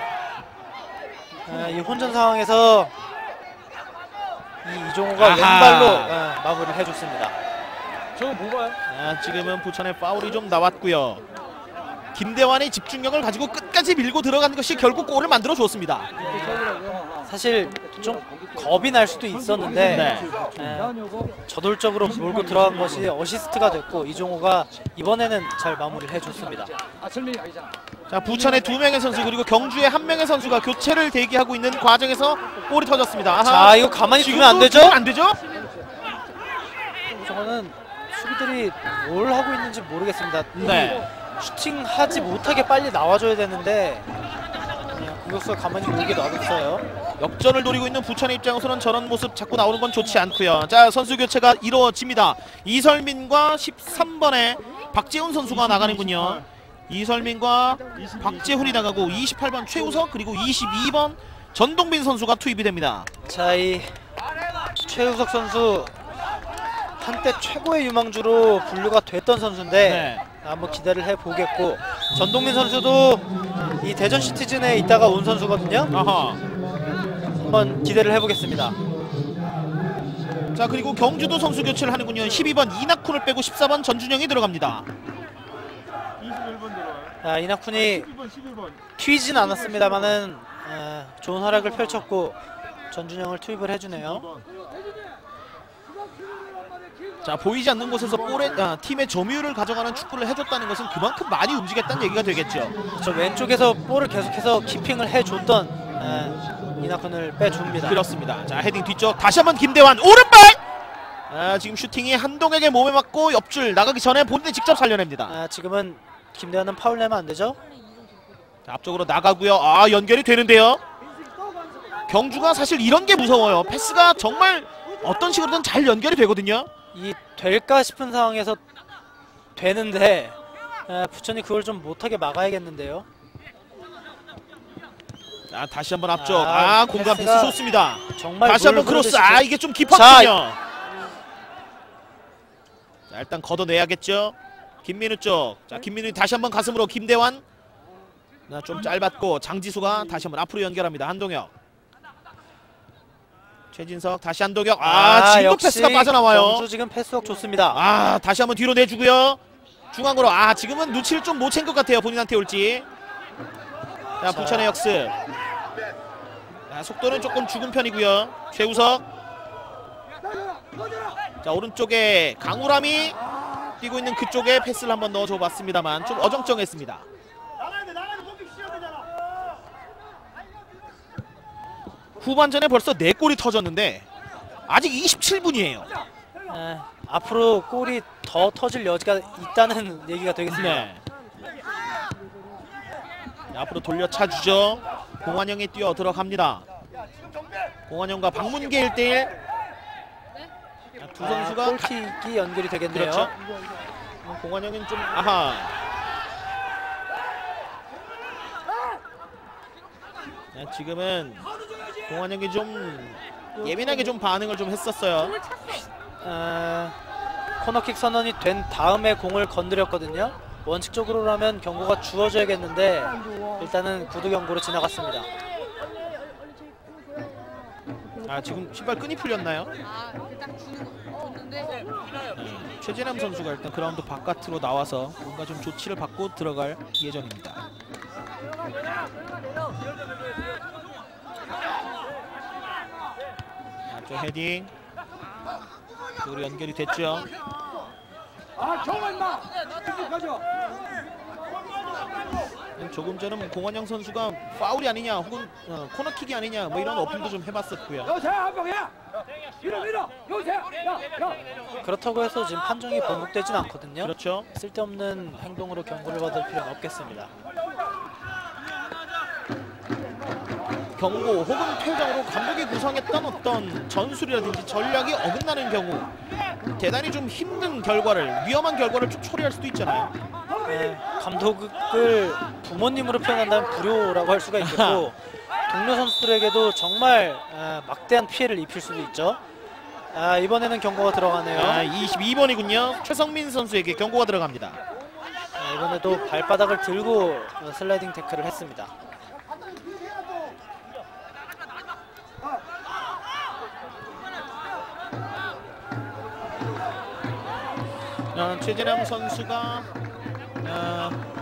이 혼전 상황에서 이종호가 왼발로 마무리를 해줬습니다. 저거 뭔가요? 지금은 부천의 파울이 좀 나왔고요. 김대환의 집중력을 가지고 끝까지 밀고 들어가는 것이 결국 골을 만들어 줬습니다. 사실 좀 겁이 날 수도 있었는데 저돌적으로 몰고 들어간 것이 어시스트가 됐고 이종호가 이번에는 잘 마무리를 해줬습니다. 자, 부천의 2명의 선수 그리고 경주의 1명의 선수가 교체를 대기하고 있는 과정에서 골이 터졌습니다. 자, 이거 가만히 두면 안 되죠? 안 되죠? 저거는 수비들이 뭘 하고 있는지 모르겠습니다. 슈팅하지 못하게 빨리 나와줘야 되는데 공격수가 가만히 몰게 놔뒀어요. 역전을 노리고 있는 부천의 입장에서는 저런 모습 자꾸 나오는 건 좋지 않고요. 자, 선수 교체가 이루어집니다. 이설민과 13번의 박재훈 선수가 나가는군요. 이설민과 박재훈이 나가고 28번 최우석 그리고 22번 전동빈 선수가 투입이 됩니다. 자, 이 최우석 선수 한때 최고의 유망주로 분류가 됐던 선수인데 네. 한번 기대를 해보겠고, 전동민 선수도 이 대전 시티즌에 있다가 온 선수거든요. 아하. 한번 기대를 해보겠습니다. 자, 그리고 경주도 선수 교체를 하는군요. 12번 이낙훈을 빼고 14번 전준영이 들어갑니다. 21번 들어와요. 자, 이낙훈이 11번. 튀진 않았습니다만은 좋은 활약을 펼쳤고 전준영을 투입을 해주네요. 자, 보이지 않는 곳에서 팀의 점유율을 가져가는 축구를 해줬다는 것은 그만큼 많이 움직였다는 얘기가 되겠죠. 저 왼쪽에서 볼을 계속해서 키핑을 해줬던 이낙훈을 빼줍니다. 그렇습니다. 자, 헤딩 뒤쪽 다시 한번 김대환 오른발. 지금 슈팅이 한동혁의 몸에 맞고 옆줄 나가기 전에 본인이 직접 살려냅니다. 지금은 김대환은 파울 내면 안 되죠? 자, 앞쪽으로 나가고요. 연결이 되는데요. 경주가 사실 이런 게 무서워요. 패스가 정말 어떤 식으로든 잘 연결이 되거든요. 이 될까 싶은 상황에서 되는데 부천이 그걸 좀 못하게 막아야겠는데요. 자, 다시 한번 앞쪽. 공간 패스 패스가 좋습니다. 정말 다시 한번 크로스. 흐르듯이 이게 좀 깊었군요. 자, 일단 걷어내야겠죠. 김민우 쪽. 자, 김민우 다시 한번 가슴으로 김대환. 좀 짧았고 장지수가 다시 한번 앞으로 연결합니다. 한동혁. 최진석 다시 한동혁. 지금 패스가 빠져나와요. 경주 지금 패스워크 좋습니다. 다시 한번 뒤로 내주고요. 중앙으로. 지금은 눈치를 좀 못 챈 것 같아요. 본인한테 올지. 자, 부천의 역습. 속도는 조금 죽은 편이고요. 최우석. 자, 오른쪽에 강우람이 뛰고 있는 그쪽에 패스를 한번 넣어줘 봤습니다만 좀 어정쩡했습니다. 후반전에 벌써 4골이 터졌는데 아직 27분이에요. 앞으로 골이 더 터질 여지가 있다는 얘기가 되겠습니다. 네. 앞으로 돌려차주죠. 공환영이 뛰어 들어갑니다. 공환영과 박문계 1대1. 두 선수가 골킥이 연결이 되겠네요. 그렇죠. 공환영은 좀 지금은 공환영이 좀 예민하게 좀 반응을 좀 했었어요. 코너킥 선언이 된 다음에 공을 건드렸거든요. 원칙적으로라면 경고가 주어져야겠는데 일단은 구두 경고로 지나갔습니다. 지금 신발 끈이 풀렸나요? 최진남 선수가 일단 그라운드 바깥으로 나와서 뭔가 좀 조치를 받고 들어갈 예정입니다. 저 헤딩 그리고 연결이 됐죠. 조금 전에 공원영 선수가 파울이 아니냐 혹은 코너킥이 아니냐 뭐 이런 어필도 좀 해봤었고요. 그렇다고 해서 지금 판정이 번복되진 않거든요. 그렇죠. 쓸데없는 행동으로 경고를 받을 필요는 없겠습니다. 경고 혹은 퇴장으로 감독이 구성했던 어떤 전술이라든지 전략이 어긋나는 경우 대단히 좀 힘든 결과를, 위험한 결과를 좀 초래할 수도 있잖아요. 감독을 부모님으로 표현한다면 불효라고 할 수가 있겠고 동료 선수들에게도 정말 막대한 피해를 입힐 수도 있죠. 이번에는 경고가 들어가네요. 22번이군요. 최성민 선수에게 경고가 들어갑니다. 이번에도 발바닥을 들고 슬라이딩 태클을 했습니다. 최진남 선수가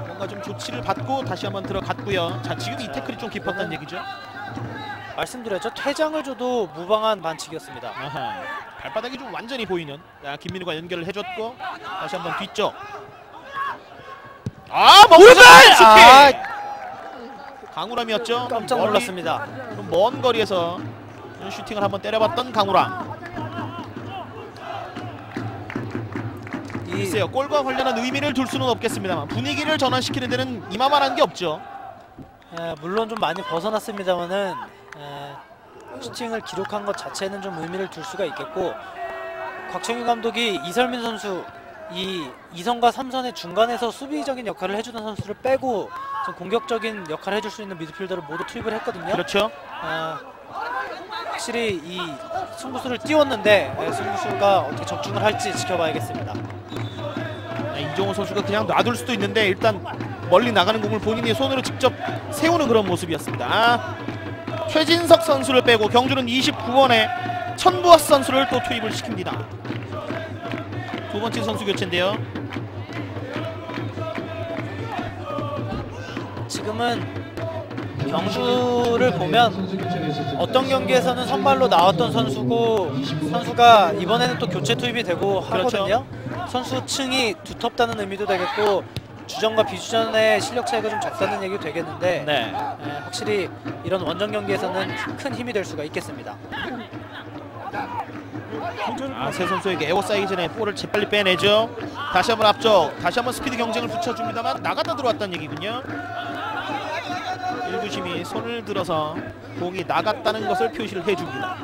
뭔가 좀 조치를 받고 다시 한번 들어갔고요. 자, 지금 이 태클이 좀 깊었다는 얘기죠. 말씀드렸죠. 퇴장을 줘도 무방한 반칙이었습니다. 발바닥이 좀 완전히 보이는. 김민우가 연결을 해줬고 다시 한번 뒤쪽. 오른발! 강우람이었죠. 깜짝 놀랐습니다. 좀 먼 거리에서 슈팅을 한번 때려봤던 강우람. 글쎄요, 골과 관련한 의미를 둘 수는 없겠습니다만 분위기를 전환시키는 데는 이만한 게 없죠. 물론 좀 많이 벗어났습니다만은 슈팅을 기록한 것 자체는 좀 의미를 둘 수가 있겠고, 곽청규 감독이 이설민 선수 이 2선과 3선의 중간에서 수비적인 역할을 해주는 선수를 빼고 좀 공격적인 역할을 해줄 수 있는 미드필더를 모두 투입을 했거든요. 그렇죠. 확실히 이 승부수를 띄웠는데 승부수가 어떻게 적중을 할지 지켜봐야겠습니다. 이종호 선수가 그냥 놔둘 수도 있는데 일단 멀리 나가는 공을 본인이 손으로 직접 세우는 그런 모습이었습니다. 최진석 선수를 빼고 경주는 29번에 천부하스 선수를 또 투입을 시킵니다. 두 번째 선수 교체인데요. 지금은 경주를 보면 어떤 경기에서는 선발로 나왔던 선수가 이번에는 또 교체 투입이 되고 하거든요. 그렇죠. 선수층이 두텁다는 의미도 되겠고 주전과 비주전의 실력 차이가 좀 적다는 얘기도 되겠는데 네. 확실히 이런 원정 경기에서는 큰 힘이 될 수가 있겠습니다. 세 선수에게 에워 쌓이기 전에 볼을 재빨리 빼내죠. 다시 한번 앞쪽, 다시 한번 스피드 경쟁을 붙여줍니다만 나갔다 들어왔다는 얘기군요. 일부심이 손을 들어서 공이 나갔다는 것을 표시를 해줍니다.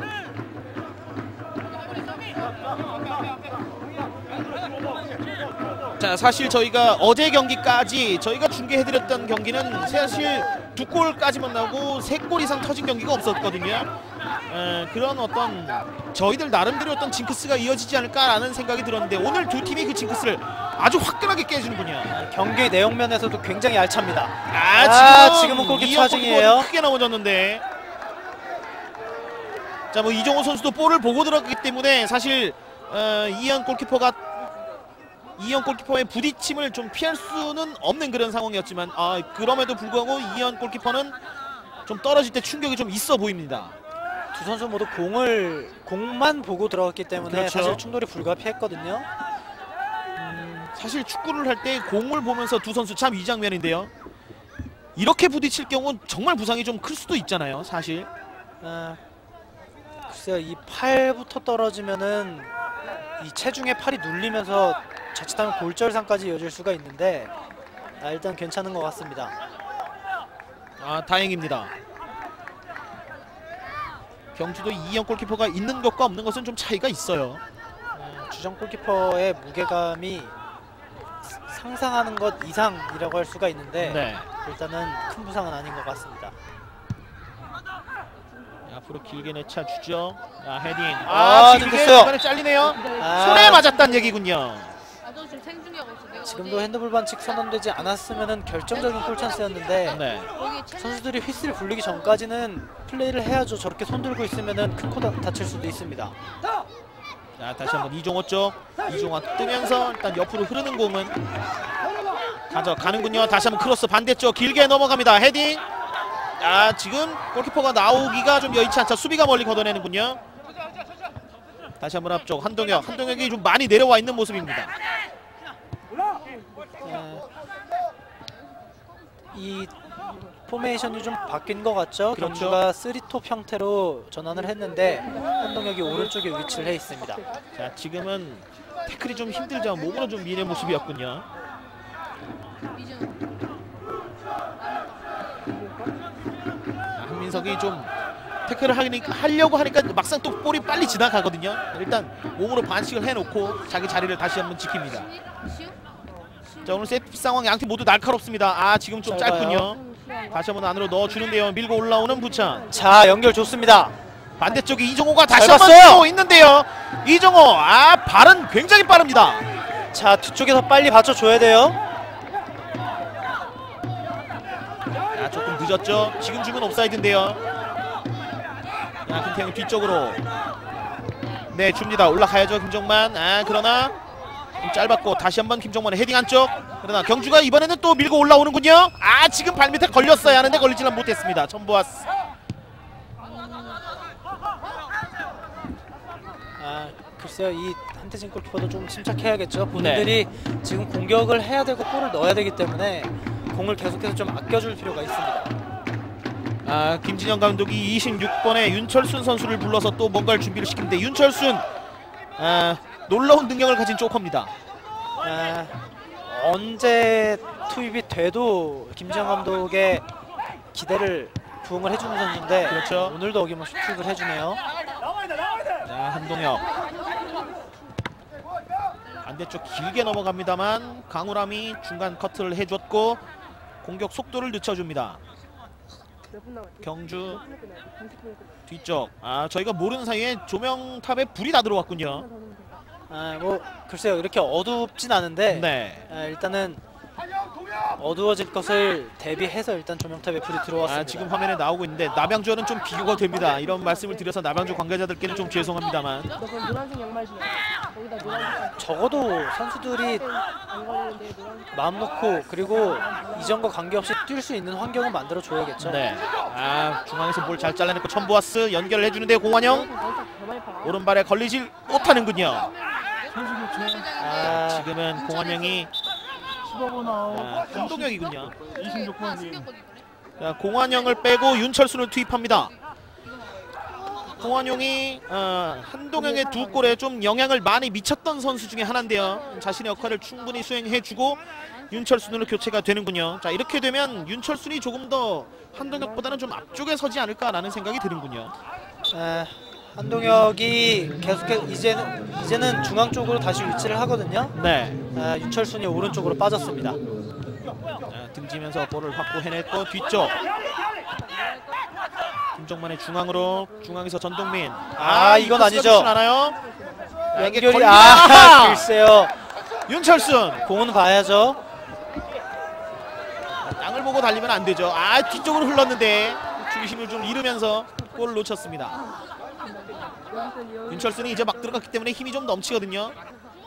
자, 사실 저희가 어제 경기까지 저희가 중계해드렸던 경기는 사실 2골까지만 나오고 3골 이상 터진 경기가 없었거든요. 그런 어떤 저희들 나름대로 어떤 징크스가 이어지지 않을까라는 생각이 들었는데 오늘 두 팀이 그 징크스를 아주 화끈하게 깨주는군요. 경기 내용면에서도 굉장히 알찹니다. 지금은 골킥 차징이에요. 크게 넘어졌는데, 자, 뭐 이종호 선수도 볼을 보고 들어갔기 때문에 사실 이현 골키퍼의 부딪힘을 좀 피할 수는 없는 그런 상황이었지만 그럼에도 불구하고 이현 골키퍼는 좀 떨어질 때 충격이 좀 있어 보입니다. 두 선수 모두 공만 보고 들어갔기 때문에 그렇죠. 사실 충돌이 불가피했거든요. 사실 축구를 할 때 공을 보면서 두 선수 참 이 장면인데요. 이렇게 부딪힐 경우 정말 부상이 좀 클 수도 있잖아요, 사실. 글쎄요, 이 팔부터 떨어지면은 이 체중에 팔이 눌리면서 자칫하면 골절상까지 이어질 수가 있는데 일단 괜찮은 것 같습니다. 다행입니다. 경주도 이현 골키퍼가 있는 것과 없는 것은 좀 차이가 있어요. 주전 골키퍼의 무게감이 상상하는 것 이상이라고 할 수가 있는데 네. 일단은 큰 부상은 아닌 것 같습니다. 앞으로 길게 내차주죠. 헤딩. 지금 길게 됐어요. 중간에 잘리네요. 손에 맞았다는 얘기군요. 지금도 핸드볼 반칙 선언되지 않았으면 결정적인 골 찬스였는데 네. 선수들이 휘슬 부르기 전까지는 플레이를 해야죠. 저렇게 손 들고 있으면 큰 코 다칠 수도 있습니다. 자, 다시 한번 이종호 쪽. 이종호 뜨면서 일단 옆으로 흐르는 공은 가져가는군요. 다시 한번 크로스 반대쪽 길게 넘어갑니다. 헤딩. 지금 골키퍼가 나오기가 좀 여의치 않자 수비가 멀리 걷어내는군요. 다시 한번 앞쪽 한동혁이 좀 많이 내려와 있는 모습입니다. 이 포메이션이 좀 바뀐 것 같죠? 그렇죠. 경주가 3톱 형태로 전환을 했는데 한동혁이 오른쪽에 위치를 해 있습니다. 자, 지금은 태클이 좀 힘들죠. 몸으로 좀 미는 모습이었군요. 한민석이 좀 태클을 하려고 하니까 막상 또 볼이 빨리 지나가거든요. 일단 몸으로 반칙을 해놓고 자기 자리를 다시 한번 지킵니다. 자, 오늘 세트 상황 양팀 모두 날카롭습니다. 지금 좀 짧군요. 다시 한번 안으로 넣어주는데요. 밀고 올라오는 부천. 자, 연결 좋습니다. 반대쪽에 이종호가 다시 잘 한번 봤어요. 또 있는데요. 이종호 발은 굉장히 빠릅니다. 자, 뒤쪽에서 빨리 받쳐줘야 돼요. 조금 늦었죠. 지금 주면 옵사이드인데요. 김태형 뒤쪽으로 줍니다. 올라가야죠. 김정만. 그러나 좀 짧았고 다시 한번 김정만의 헤딩 안쪽. 그러나 경주가 이번에는 또 밀고 올라오는군요. 지금 발밑에 걸렸어야 하는데 걸리지는 못했습니다. 천부하스. 글쎄요, 이 한태진 골키퍼도 좀 침착해야겠죠. 본인들이 지금 공격을 해야 되고 골을 넣어야 되기 때문에 공을 계속해서 좀 아껴줄 필요가 있습니다. 김진영 감독이 26번에 윤철순 선수를 불러서 또 뭔가를 준비를 시키는데 윤철순 놀라운 능력을 가진 조커입니다. 언제 투입이 돼도 김진영 감독의 기대를 부응을 해주는 선수인데 그렇죠. 오늘도 어김없이 투입을 해주네요. 자, 한동혁 반대쪽 길게 넘어갑니다만 강우람이 중간 커트를 해줬고 공격 속도를 늦춰줍니다. 경주 뒤쪽. 저희가 모르는 사이에 조명탑에 불이 다 들어왔군요. 뭐 글쎄요, 이렇게 어둡진 않은데 네. 일단은 어두워질 것을 대비해서 일단 조명탑에 불이 들어왔습니다. 지금 화면에 나오고 있는데 남양주와는 좀 비교가 됩니다. 이런 말씀을 드려서 남양주 관계자들께는 좀 죄송합니다만. 적어도 선수들이 마음 놓고 그리고 이전과 관계없이 뛸 수 있는 환경을 만들어 줘야겠죠. 네. 중앙에서 볼 잘 잘라냈고 첨보아스 연결을 해주는데 공환영 오른발에 걸리질 못하는군요. 선수 교체. 지금은 공환영이 15번 아웃. 한동혁이군요. 26번님. 공환영을 빼고 윤철순을 투입합니다. 공환영이 한동혁의 두 골에 좀 영향을 많이 미쳤던 선수 중에 하나인데요. 자신의 역할을 충분히 수행해주고 윤철순으로 교체가 되는군요. 자, 이렇게 되면 윤철순이 조금 더 한동혁보다는 좀 앞쪽에 서지 않을까라는 생각이 드는군요. 한동혁이 계속해서 이제는 중앙 쪽으로 다시 위치를 하거든요. 네. 윤철순이 오른쪽으로 빠졌습니다. 등지면서 볼을 확보해냈고 뒤쪽 김정만의 중앙에서 전동민. 이건 아니죠. 않아요? 연결이 글쎄요. 윤철순 공은 봐야죠. 땅을 보고 달리면 안 되죠. 뒤쪽으로 흘렀는데 중심을 좀 잃으면서 골을 놓쳤습니다. 윤철순이 이제 막 들어갔기 때문에 힘이 좀 넘치거든요.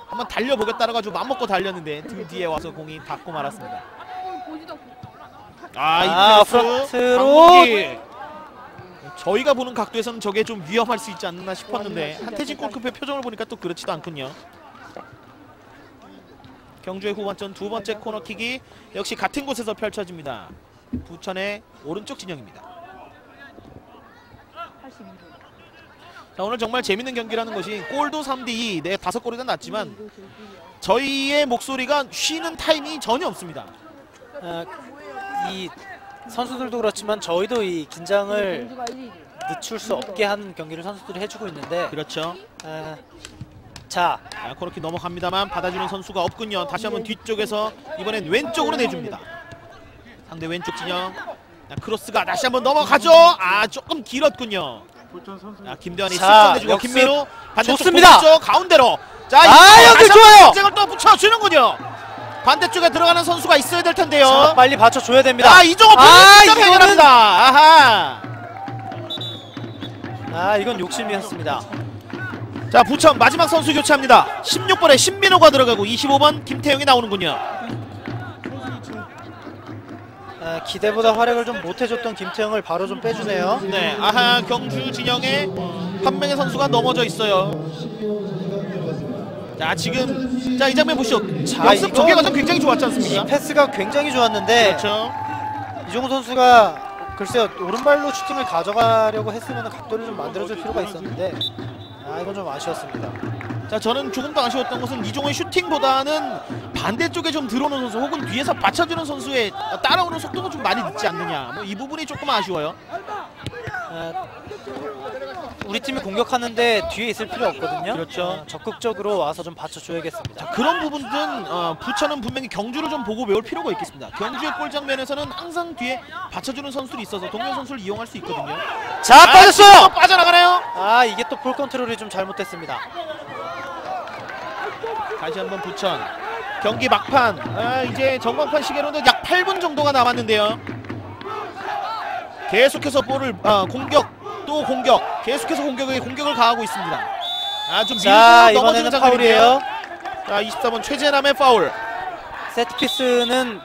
한번 달려보겠다고 가지고 맘먹고 달렸는데 등 뒤에 와서 공이 닿고 말았습니다. 프런트로 저희가 보는 각도에서는 저게 좀 위험할 수 있지 않나 싶었는데 한태진 골키퍼의 표정을 보니까 또 그렇지도 않군요. 경주의 후반전 두 번째 코너킥이 역시 같은 곳에서 펼쳐집니다. 부천의 오른쪽 진영입니다. 자, 오늘 정말 재밌는 경기라는 것이 골도 3대2, 5골이 다 났지만 저희의 목소리가 쉬는 타임이 전혀 없습니다. 이 선수들도 그렇지만 저희도 이 긴장을 늦출 수 없게 한 경기를 선수들이 해주고 있는데 그렇죠. 코너킥 넘어갑니다만 받아주는 선수가 없군요. 다시 한번 뒤쪽에서 이번엔 왼쪽으로 내줍니다. 상대 왼쪽 진영. 크로스가 다시 한번 넘어가죠. 조금 길었군요. 김대환이 슬쩍 내주고 김민우 반대쪽 좋습니다. 보였죠. 가운데로. 연결 좋아요. 을 또 붙여주는군요. 반대쪽에 들어가는 선수가 있어야 될 텐데요. 빨리 받쳐줘야 됩니다. 이종호 직접 해결합니다. 이건 욕심이었습니다. 자, 부천 마지막 선수 교체합니다. 16번에 신민호가 들어가고 25번 김태형이 나오는군요. 기대보다 활약을 좀 못해줬던 김태형을 바로 좀 빼주네요. 네, 경주 진영에 한 명의 선수가 넘어져 있어요. 자, 지금 이 장면 보시죠. 연습 전개 과정 굉장히 좋았지 않습니까? 이 패스가 굉장히 좋았는데 그렇죠. 이종호 선수가 글쎄요, 오른발로 슈팅을 가져가려고 했으면 각도를 좀 만들어줄 필요가 있었는데 이건 좀 아쉬웠습니다. 자, 저는 조금 더 아쉬웠던 것은 이종호의 슈팅보다는 반대쪽에 좀 들어오는 선수 혹은 뒤에서 받쳐주는 선수의 따라오는 속도가 좀 많이 늦지 않느냐, 이 부분이 조금 아쉬워요. 우리 팀이 공격하는데 뒤에 있을 필요 없거든요. 그렇죠. 적극적으로 와서 좀 받쳐줘야겠습니다. 자, 그런 부분들은 부천은 분명히 경주를 좀 보고 배울 필요가 있겠습니다. 경주의 골 장면에서는 항상 뒤에 받쳐주는 선수들이 있어서 동료 선수를 이용할 수 있거든요. 자, 빠졌어요. 빠져나가네요. 이게 또 볼 컨트롤이 좀 잘못됐습니다. 다시 한번 부천 경기 막판. 이제 전광판 시계로는 약 8분 정도가 남았는데요. 계속해서 볼을 공격 또 공격, 계속해서 공격을 가하고 있습니다. 좀 밀고 넘어지는 장면이에요. 자, 24번 최재남의 파울. 세트피스는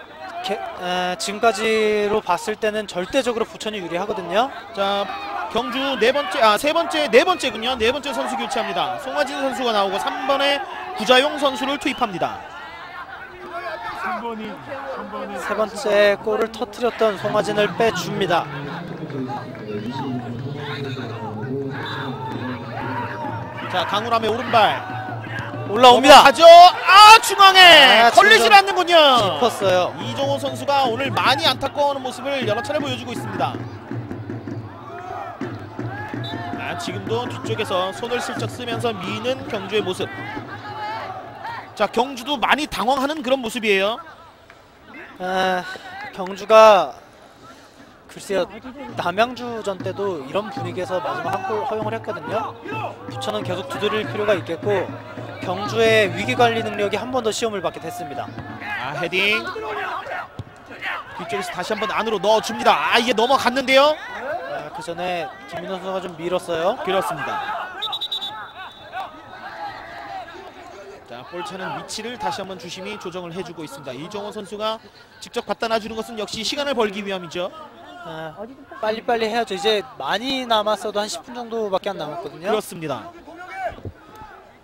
지금까지로 봤을 때는 절대적으로 부천이 유리하거든요. 자, 경주 네 번째 선수 교체합니다. 송하진 선수가 나오고 3번에 구자용 선수를 투입합니다. 3번이 세 번째 골을 터뜨렸던 송하진을 빼줍니다. 자, 강우람의 오른발 올라옵니다. 가죠. 중앙에 걸리질 않는군요. 깊었어요. 이종호 선수가 오늘 많이 안타까워하는 모습을 여러 차례 보여주고 있습니다. 지금도 뒤쪽에서 손을 슬쩍 쓰면서 미는 경주의 모습. 자, 경주도 많이 당황하는 그런 모습이에요. 경주가 글쎄요, 남양주전 때도 이런 분위기에서 마지막 한 골 허용을 했거든요. 부천은 계속 두드릴 필요가 있겠고 경주의 위기관리 능력이 한 번 더 시험을 받게 됐습니다. 헤딩 뒤쪽에서 다시 한번 안으로 넣어줍니다. 이게 넘어갔는데요. 그 전에 김민호 선수가 좀 밀었어요. 그렇습니다. 자, 볼 차는 위치를 다시 한번 주심이 조정을 해주고 있습니다. 이정호 선수가 직접 갖다 놔주는 것은 역시 시간을 벌기 위함이죠. 빨리빨리 해야죠. 이제 많이 남았어도 한 10분 정도밖에 안 남았거든요. 그렇습니다.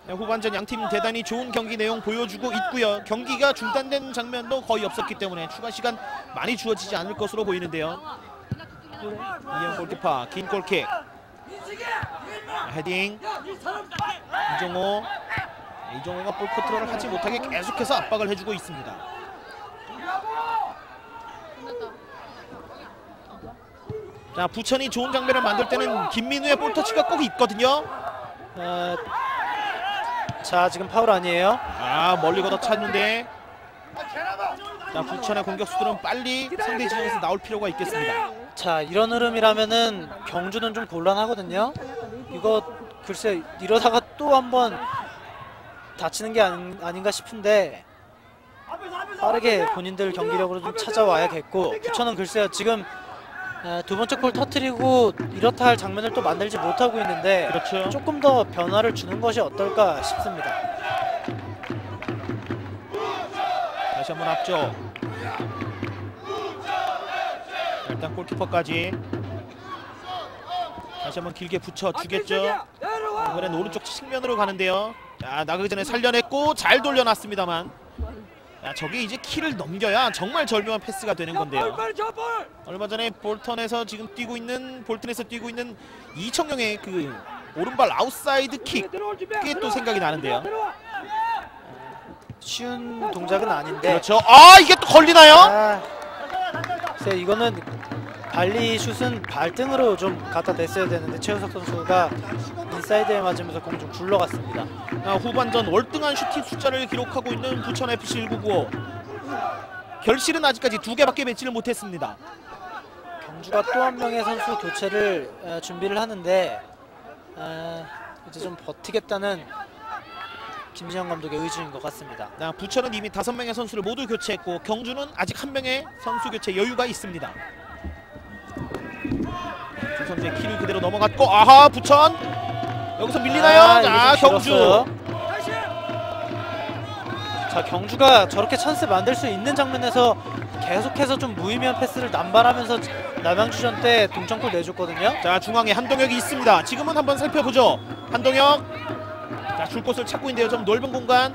후반전 양팀 대단히 좋은 경기 내용 보여주고 있고요. 경기가 중단된 장면도 거의 없었기 때문에 추가 시간 많이 주어지지 않을 것으로 보이는데요. 이현 골키퍼 긴 골킥. 헤딩. 이종호가 볼 컨트롤을 하지 못하게 계속해서 압박을 해주고 있습니다. 자, 부천이 좋은 장면을 만들 때는 김민우의 볼 터치가 꼭 있거든요. 자, 지금 파울 아니에요? 멀리 걷어찼는데. 자, 부천의 공격수들은 빨리 상대 지역에서 나올 필요가 있겠습니다. 자, 이런 흐름이라면은 경주는 좀 곤란하거든요. 이거 글쎄 이러다가 또 한번 다치는 게 아닌가 싶은데 빠르게 본인들 경기력으로 좀 찾아와야겠고 부천은 글쎄요 지금 두 번째 골 터뜨리고 이렇다 할 장면을 또 만들지 못하고 있는데 그렇죠. 조금 더 변화를 주는 것이 어떨까 싶습니다. 다시 한번 앞쪽. 일단 골키퍼까지 다시 한번 길게 붙여주겠죠. 이번엔 오른쪽 측면으로 가는데요. 자, 나가기 전에 살려냈고 잘 돌려놨습니다만 저게 이제 키를 넘겨야 정말 절묘한 패스가 되는 건데요. 얼마 전에 볼턴에서 뛰고 있는 이청용의 그 오른발 아웃사이드 킥, 그게 또 생각이 나는데요. 쉬운 동작은 아닌데. 그렇죠. 이게 또 걸리나요? 글쎄 이거는 발리슛은 발등으로 좀 갖다 댔어야 되는데 최우석 선수가 인사이드에 맞으면서 공 좀 굴러갔습니다. 후반전 월등한 슈팅 숫자를 기록하고 있는 부천FC 1995. 결실은 아직까지 2개밖에 맺지를 못했습니다. 경주가 또 한 명의 선수 교체를 준비를 하는데 이제 좀 버티겠다는 김지현 감독의 의지인 것 같습니다. 부천은 이미 5명의 선수를 모두 교체했고 경주는 아직 1명의 선수 교체 여유가 있습니다. 두 선수의 키를 그대로 넘어갔고 부천 여기서 밀리나요? 자, 경주. 자, 경주가 저렇게 찬스 만들 수 있는 장면에서 계속해서 좀 무의미한 패스를 남발하면서 남양주전 때 동점골 내줬거든요. 자, 중앙에 한동혁이 있습니다. 지금은 한번 살펴보죠. 한동혁. 자, 줄 곳을 찾고 있는데요. 좀 넓은 공간.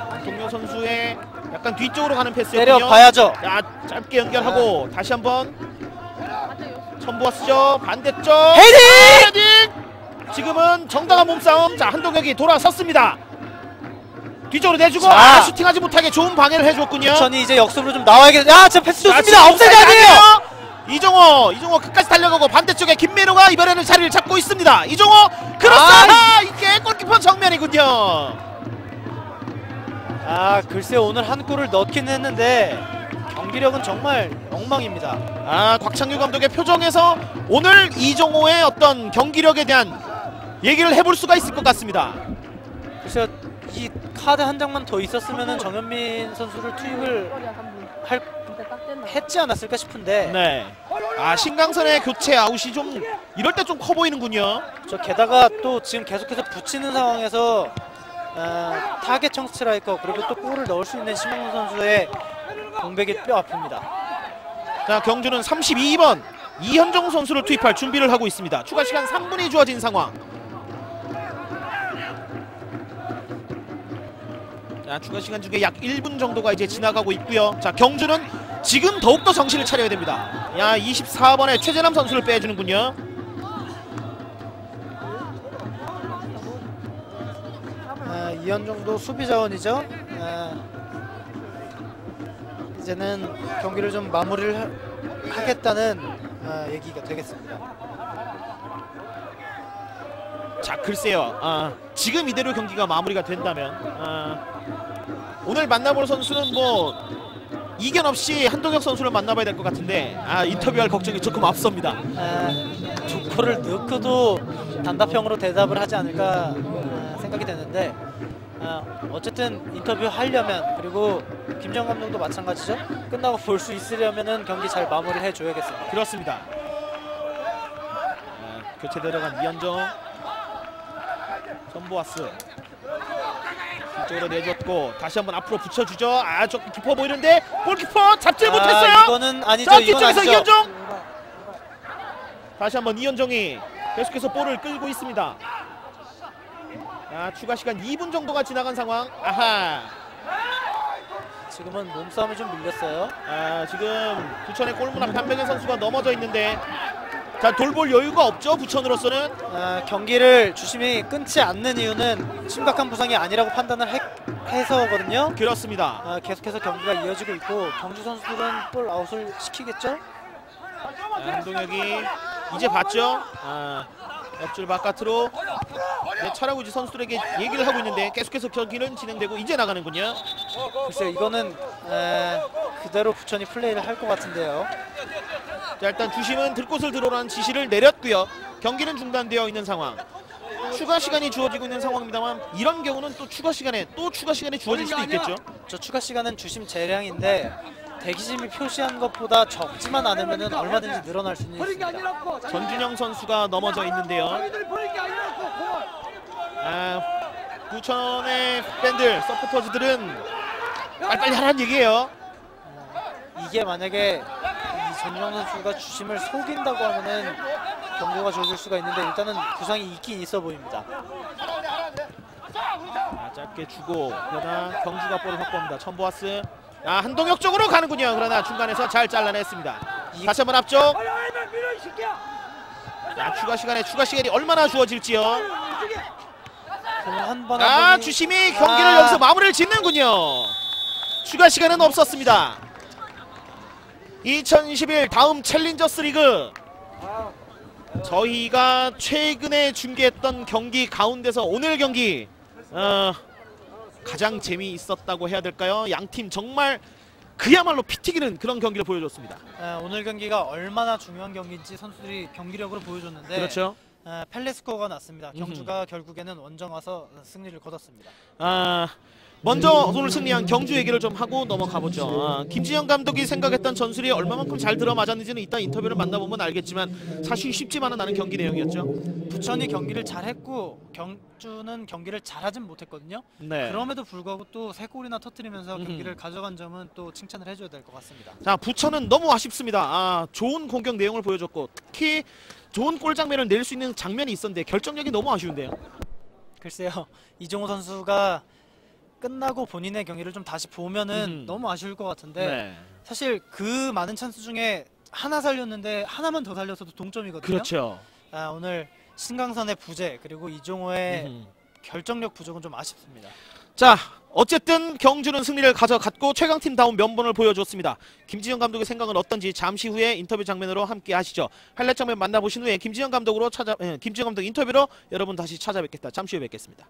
한동혁 선수의 약간 뒤쪽으로 가는 패스였군요. 때려봐야죠. 자, 짧게 연결하고 다시 한번 선보았죠. 반대쪽 헤딩! 지금은 정당한 몸싸움. 자, 한동혁이 돌아섰습니다. 뒤쪽으로 내주고 슈팅하지 못하게 좋은 방해를 해줬군요. 부천이 이제 역습으로 좀 나와야겠. 저 패스 좋습니다. 옵사이드 아니에요. 이종호 끝까지 달려가고 반대쪽에 김민호가 이번에는 자리를 잡고 있습니다. 이종호 크로스. 이게 골키퍼 정면이군요. 글쎄 오늘 한 골을 넣긴 했는데 경기력은 정말 엉망입니다. 곽창규 감독의 표정에서 오늘 이종호의 어떤 경기력에 대한 얘기를 해볼 수가 있을 것 같습니다. 글쎄요, 이 카드 한 장만 더 있었으면 정현민 선수를 투입을 했지 않았을까 싶은데. 네. 신강선의 교체 아웃이 좀 이럴 때 좀 커 보이는군요. 게다가 또 지금 계속해서 붙이는 상황에서 타겟형 스트라이커 그리고 또 골을 넣을 수 있는 심영훈 선수의 공백이 뼈 아픕니다. 자, 경주는 32번 이현정 선수를 투입할 준비를 하고 있습니다. 추가 시간 3분이 주어진 상황. 자, 추가 시간 중에 약 1분 정도가 이제 지나가고 있고요. 자, 경주는 지금 더욱더 정신을 차려야 됩니다. 24번의 최재남 선수를 빼주는군요. 이현정도 수비 자원이죠. 이제는 경기를 좀 마무리를 하겠다는 얘기가 되겠습니다. 자, 글쎄요. 지금 이대로 경기가 마무리가 된다면 오늘 만나볼 선수는 뭐 이견 없이 한동혁 선수를 만나봐야 될 것 같은데 인터뷰할 걱정이 조금 앞섭니다. 두 골을 넣고도 단답형으로 대답을 하지 않을까 생각이 되는데 어쨌든 인터뷰 하려면 그리고 김지현 감독도 마찬가지죠. 끝나고 볼 수 있으려면은 경기 잘 마무리를 해줘야겠습니다. 그렇습니다. 교체 들어간 이현종, 전보아스 이쪽으로 내줬고 다시 한번 앞으로 붙여주죠. 조금 깊어 보이는데 골키퍼 잡지 못했어요. 이거는 아니죠. 자, 이건 뒤쪽에서 아니죠. 이현종. 다시 한번 이현종이 계속해서 볼을 끌고 있습니다. 추가 시간 2분 정도가 지나간 상황. 지금은 몸싸움이 좀 밀렸어요. 지금 부천의 골문 앞에 한명현 선수가 넘어져 있는데 돌볼 여유가 없죠. 부천으로서는 경기를 주심이 끊지 않는 이유는 심각한 부상이 아니라고 판단을 해서거든요. 그렇습니다. 계속해서 경기가 이어지고 있고 경주 선수들은 볼 아웃을 시키겠죠. 한동혁이 이제 봤죠. 옆줄 바깥으로 차라구지 선수들에게 얘기를 하고 있는데 계속해서 경기는 진행되고 이제 나가는군요. 글쎄요, 이거는 그대로 부천이 플레이를 할 것 같은데요. 자, 일단 주심은 들곳을 들어오라는 지시를 내렸고요. 경기는 중단되어 있는 상황. 추가 시간이 주어지고 있는 상황입니다만 이런 경우는 또 추가 시간에 주어질 수도 있겠죠. 저 추가 시간은 주심 재량인데 대기심이 표시한 것보다 적지만 않으면 얼마든지 늘어날 수는 있습니다. 전준영 선수가 넘어져 있는데요. 부천의 팬들, 서포터즈들은 빨리빨리 하라는 얘기예요. 이게 만약에 이 전준영 선수가 주심을 속인다고 하면은 경고가 줘줄 수가 있는데 일단은 부상이 있긴 있어 보입니다. 짧게 주고 그러나 경주가 볼을 확보합니다. 천보아스 한동혁 쪽으로 가는군요. 그러나 중간에서 잘 잘라냈습니다. 다시 한번 앞쪽. 추가 시간이 얼마나 주어질지요. 주심이 경기를 여기서 마무리를 짓는군요. 추가 시간은 없었습니다. 2021 다음 챌린저스 리그 저희가 최근에 중계했던 경기 가운데서 오늘 경기 가장 재미있었다고 해야 될까요? 양팀 정말 그야말로 피 튀기는 그런 경기를 보여줬습니다. 오늘 경기가 얼마나 중요한 경기인지 선수들이 경기력으로 보여줬는데 그렇죠. 펠레스코어가 났습니다. 경주가 결국에는 원정 와서 승리를 거뒀습니다. 먼저 오늘 승리한 경주 얘기를 좀 하고 넘어가보죠. 김진영 감독이 생각했던 전술이 얼마만큼 잘 들어맞았는지는 이따 인터뷰를 만나보면 알겠지만 사실 쉽지만은 않은 경기 내용이었죠. 부천이 경기를 잘했고 경주는 경기를 잘하진 못했거든요. 네. 그럼에도 불구하고 또 3골이나 터뜨리면서 경기를 가져간 점은 또 칭찬을 해줘야 될 것 같습니다. 자, 부천은 너무 아쉽습니다. 좋은 공격 내용을 보여줬고 특히 좋은 골 장면을 낼 수 있는 장면이 있었는데 결정력이 너무 아쉬운데요. 글쎄요, 이종호 선수가 끝나고 본인의 경기를 좀 다시 보면은 너무 아쉬울 것 같은데 사실 그 많은 찬스 중에 하나 살렸는데 하나만 더 살려서도 동점이거든요. 그렇죠. 오늘 신강선의 부재 그리고 이종호의 결정력 부족은 좀 아쉽습니다. 자, 어쨌든 경주는 승리를 가져갔고 최강팀다운 면본을 보여줬습니다. 김진영 감독의 생각은 어떤지 잠시 후에 인터뷰 장면으로 함께 하시죠. 하이라이트 장면 만나보신 후에 김진영 감독 인터뷰로 여러분 다시 찾아뵙겠다. 잠시 후에 뵙겠습니다.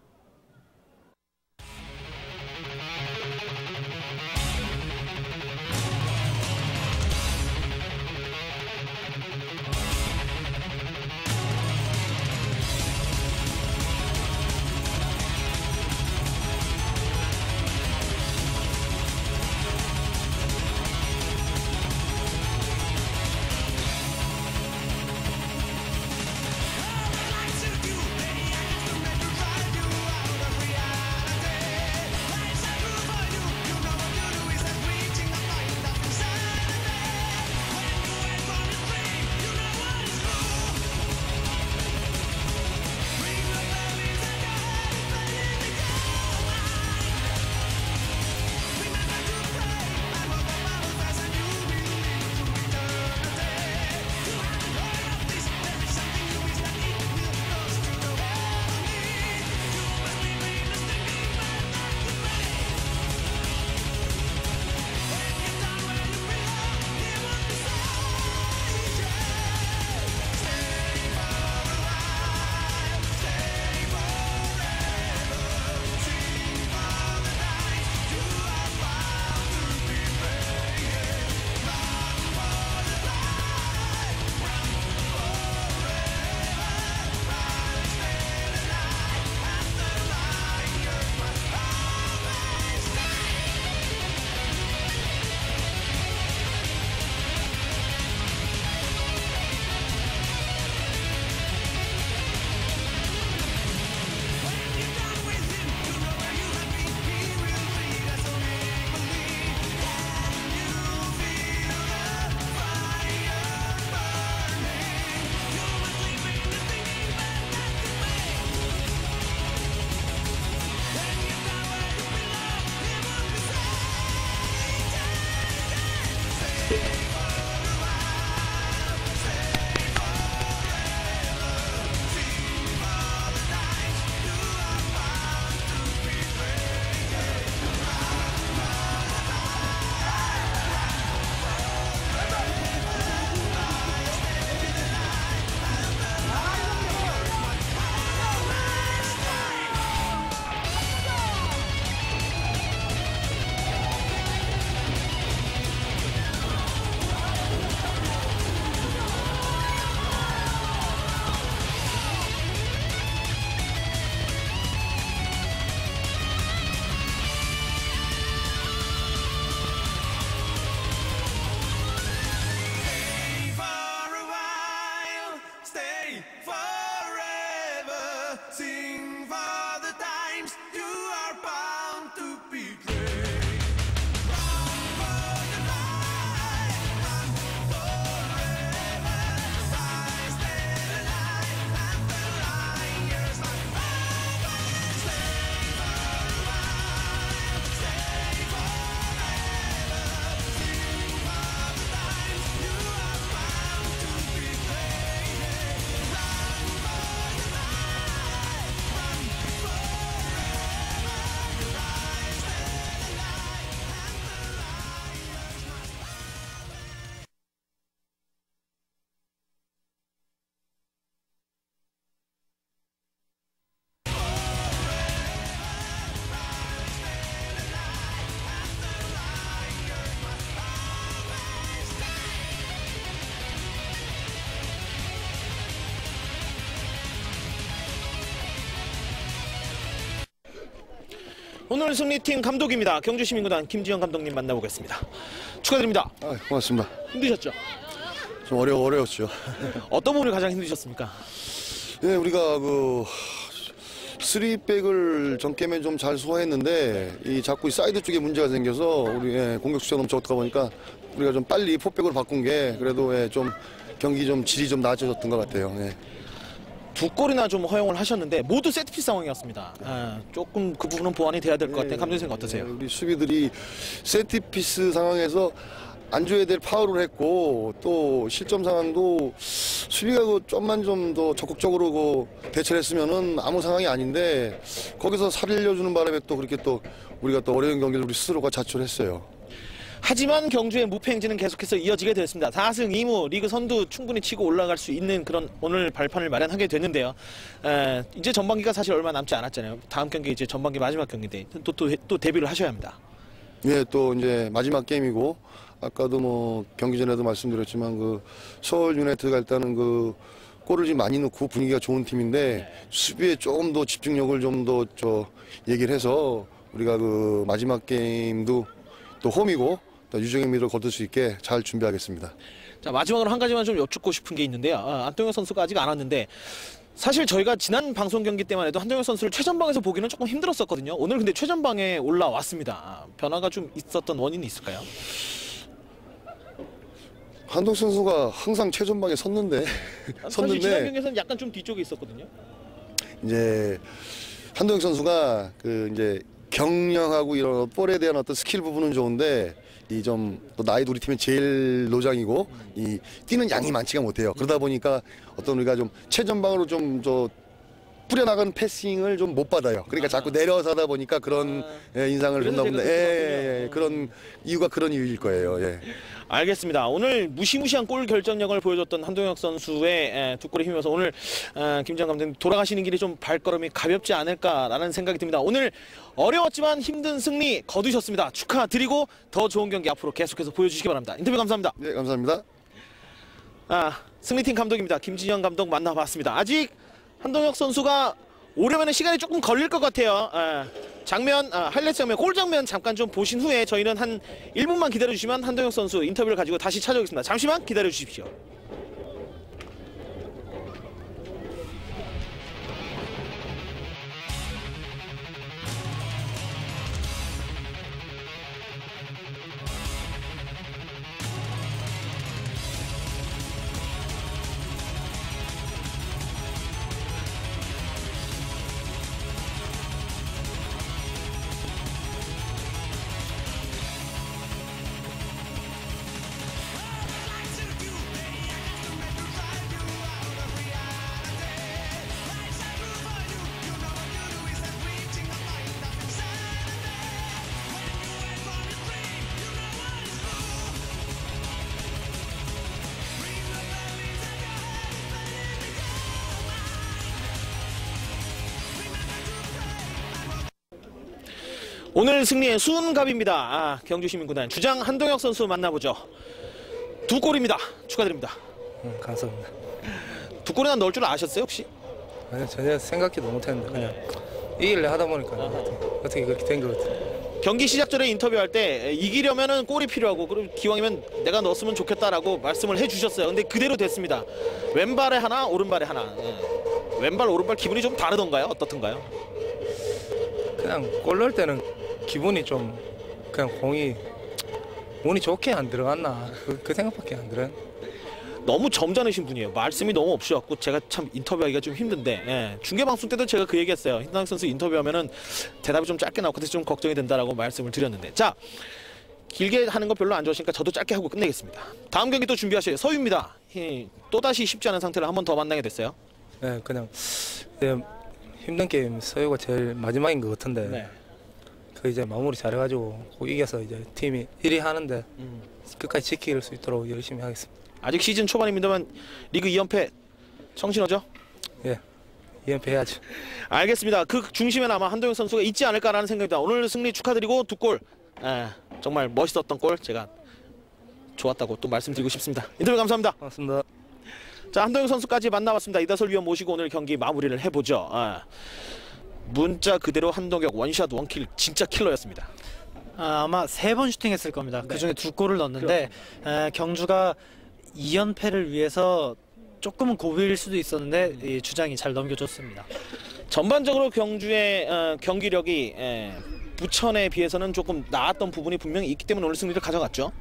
오늘 승리팀 감독입니다. 경주시민구단 김지현 감독님 만나보겠습니다. 축하드립니다. 고맙습니다. 힘드셨죠? 좀 어려웠죠. 어떤 부분이 가장 힘드셨습니까? 네, 우리가 그 3백을 전게임에 좀 잘 소화했는데 이 자꾸 이 사이드 쪽에 문제가 생겨서 우리 공격 수가 너무 적다 보니까 우리가 좀 빨리 포백으로 바꾼 게 그래도 좀 경기 좀 질이 좀 나아졌던 것 같아요. 두 골이나 좀 허용을 하셨는데 모두 세트피스 상황이었습니다. 조금 그 부분은 보완이 돼야 될 것 같아요. 감독님 생각 어떠세요? 우리 수비들이 세트피스 상황에서 안 줘야 될 파울을 했고 또 실점 상황도 수비가 좀만 좀 더 적극적으로 대처를 했으면은 아무 상황이 아닌데 거기서 살려주는 바람에 또 그렇게 또 우리가 또 어려운 경기를 우리 스스로가 자초했어요. 하지만 경주의 무패 행진은 계속해서 이어지게 됐습니다. 4승 2무 리그 선두 충분히 치고 올라갈 수 있는 그런 오늘 발판을 마련하게 됐는데요. 이제 전반기가 사실 얼마 남지 않았잖아요. 다음 경기 이제 전반기 마지막 경기인데 또 데뷔를 하셔야 합니다. 예, 또 이제 마지막 게임이고 아까도 뭐 경기 전에도 말씀드렸지만 그 서울 유나이티드가 일단은 그 골을 좀 많이 넣고 분위기가 좋은 팀인데 수비에 조금 더 집중력을 좀 더 얘기를 해서 우리가 그 마지막 게임도 또 홈이고 또 유종의 미를 거둘 수 있게 잘 준비하겠습니다. 자, 마지막으로 한 가지만 좀 여쭙고 싶은 게 있는데요. 안동혁 선수가 아직 안 왔는데 사실 저희가 지난 방송 경기 때만 해도 한동혁 선수를 최전방에서 보기는 조금 힘들었었거든요. 오늘 근데 최전방에 올라왔습니다. 변화가 좀 있었던 원인이 있을까요? 한동 선수가 항상 최전방에 섰는데 사실 지난 경기에서는 약간 좀 뒤쪽에 있었거든요. 이제 한동혁 선수가 그 이제 경량하고 이런 볼에 대한 어떤 스킬 부분은 좋은데 이 좀 또 나이도 우리 팀의 제일 노장이고 이 뛰는 양이 많지가 못해요. 그러다 보니까 어떤 우리가 좀 최전방으로 좀 뿌려나가는 패싱을 좀 못 받아요. 그러니까 자꾸 내려서 하다 보니까 그런 인상을 준다 본다. 그런 이유가 그런 이유일 거예요. 알겠습니다. 오늘 무시무시한 골 결정력을 보여줬던 한동혁 선수의 두 골에 힘입어서 오늘 김지현 감독님 돌아가시는 길이 좀 발걸음이 가볍지 않을까라는 생각이 듭니다. 오늘 어려웠지만 힘든 승리 거두셨습니다. 축하드리고 더 좋은 경기 앞으로 계속해서 보여주시기 바랍니다. 인터뷰 감사합니다. 네, 감사합니다. 승리팀 감독입니다. 김지현 감독 만나봤습니다. 아직 한동혁 선수가 오려면 시간이 조금 걸릴 것 같아요. 하이라이트 장면, 골 장면 잠깐 좀 보신 후에 저희는 한 1분만 기다려주시면 한동혁 선수 인터뷰를 가지고 다시 찾아오겠습니다. 잠시만 기다려주십시오. 오늘 승리의 수은갑입니다. 경주시민구단 주장 한동혁 선수 만나보죠. 2골입니다. 축하드립니다. 감사합니다. 2골이나 넣을 줄 아셨어요 혹시? 아니, 전혀 생각지도 못했는데 그냥 이길래 하다 보니까 어떻게 그렇게 된 것 같아요. 경기 시작 전에 인터뷰할 때 이기려면은 골이 필요하고 그럼 기왕이면 내가 넣었으면 좋겠다라고 말씀을 해주셨어요. 근데 그대로 됐습니다. 왼발에 하나, 오른발에 하나. 왼발, 오른발 기분이 좀 다르던가요? 어떻던가요? 그냥 골 넣을 때는 기분이 좀 그냥 공이 운이 좋게 안 들어갔나 그 생각밖에 안 들어요. 너무 점잖으신 분이에요. 말씀이 너무 없으셔갖고 제가 참 인터뷰하기가 좀 힘든데 중계방송 때도 제가 그 얘기했어요. 한동혁 선수 인터뷰하면은 대답이 좀 짧게 나오고 그래서 좀 걱정이 된다라고 말씀을 드렸는데 자 길게 하는 거 별로 안 좋으시니까 저도 짧게 하고 끝내겠습니다. 다음 경기 또 준비하셔요. 서유입니다. 또다시 쉽지 않은 상태를 한 번 더 만나게 됐어요. 네, 그냥 힘든 게임 서유가 제일 마지막인 것 같은데 네. 그 이제 마무리 잘해가지고 이겨서 이제 팀이 1위 하는데 끝까지 지킬 수 있도록 열심히 하겠습니다. 아직 시즌 초반입니다만 리그 2연패 청신호죠? 예, 2연패 해야죠. 알겠습니다. 그 중심에는 아마 한동혁 선수가 있지 않을까라는 생각입니다. 오늘 승리 축하드리고 2골 정말 멋있었던 골 제가 좋았다고 또 말씀드리고 싶습니다. 인터뷰 감사합니다. 고맙습니다. 자 한동혁 선수까지 만나봤습니다. 이다솔 위원 모시고 오늘 경기 마무리를 해보죠. 문자 그대로 한동혁 원샷 원킬 진짜 킬러였습니다. 아마 3번 슈팅했을 겁니다. 네. 그중에 2골을 넣었는데 경주가 2연패를 위해서 조금은 고비일 수도 있었는데 이 주장이 잘 넘겨줬습니다. 전반적으로 경주의 경기력이 부천에 비해서는 조금 나았던 부분이 분명히 있기 때문에 오늘 승리를 가져갔죠.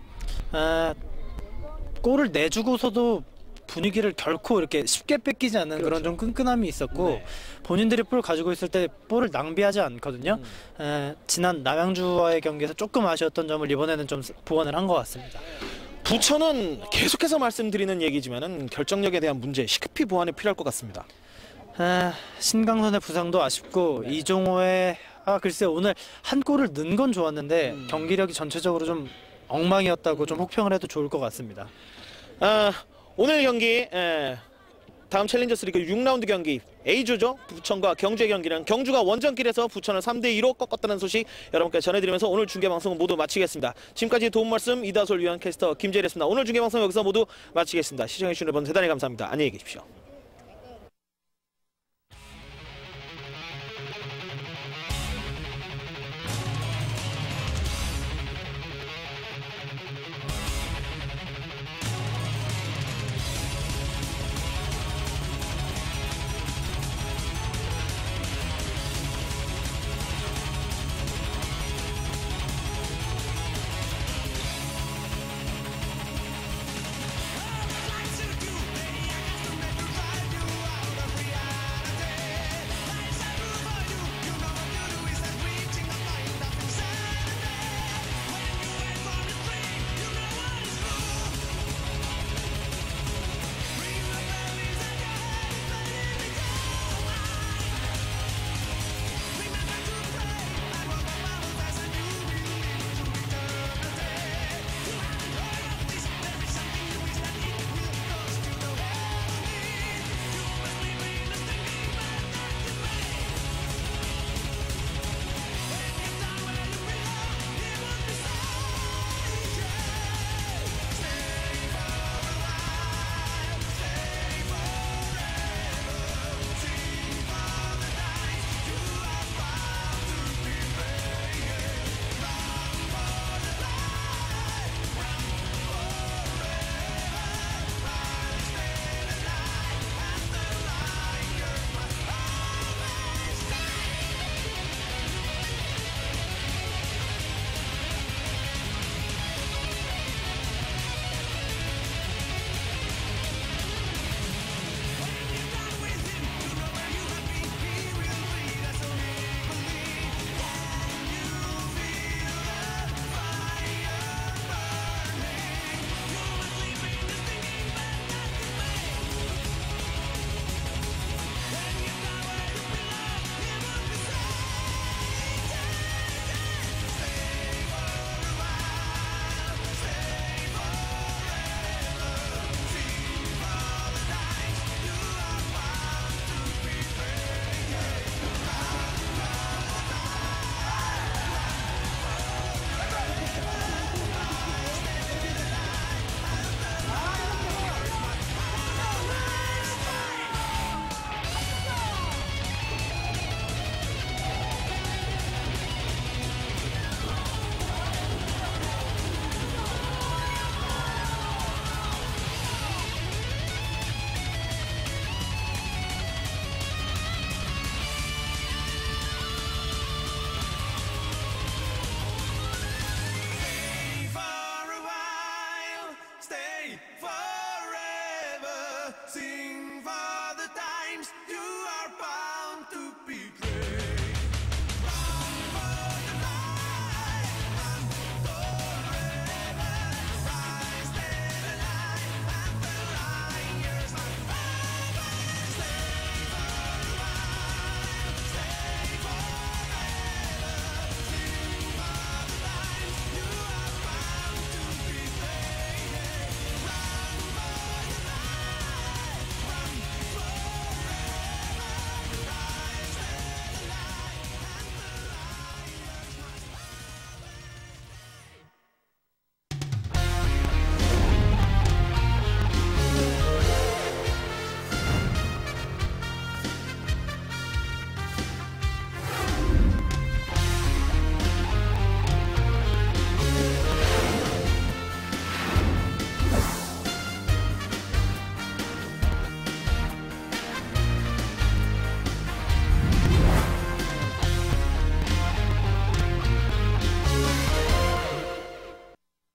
골을 내주고서도 분위기를 결코 이렇게 쉽게 뺏기지 않는 그렇죠. 그런 좀 끈끈함이 있었고 네. 본인들이 볼 가지고 있을 때 볼을 낭비하지 않거든요. 지난 남양주와의 경기에서 조금 아쉬웠던 점을 이번에는 좀 보완을 한 것 같습니다. 부천은 계속해서 말씀드리는 얘기지만은 결정력에 대한 문제 시급히 보완이 필요할 것 같습니다. 신강선의 부상도 아쉽고 이종호의 글쎄 오늘 한 골을 넣은 건 좋았는데 경기력이 전체적으로 좀 엉망이었다고 좀 혹평을 해도 좋을 것 같습니다. 오늘 경기 다음 챌린저스 리그 6라운드 경기 A조죠. 부천과 경주의 경기는 경주가 원정길에서 부천을 3대2로 꺾었다는 소식 여러분께 전해드리면서 오늘 중계방송은 모두 마치겠습니다. 지금까지 도움 말씀 이다솔 위원 캐스터 김재일이었습니다. 오늘 중계방송 여기서 모두 마치겠습니다. 시청해주신 여러분 대단히 감사합니다. 안녕히 계십시오.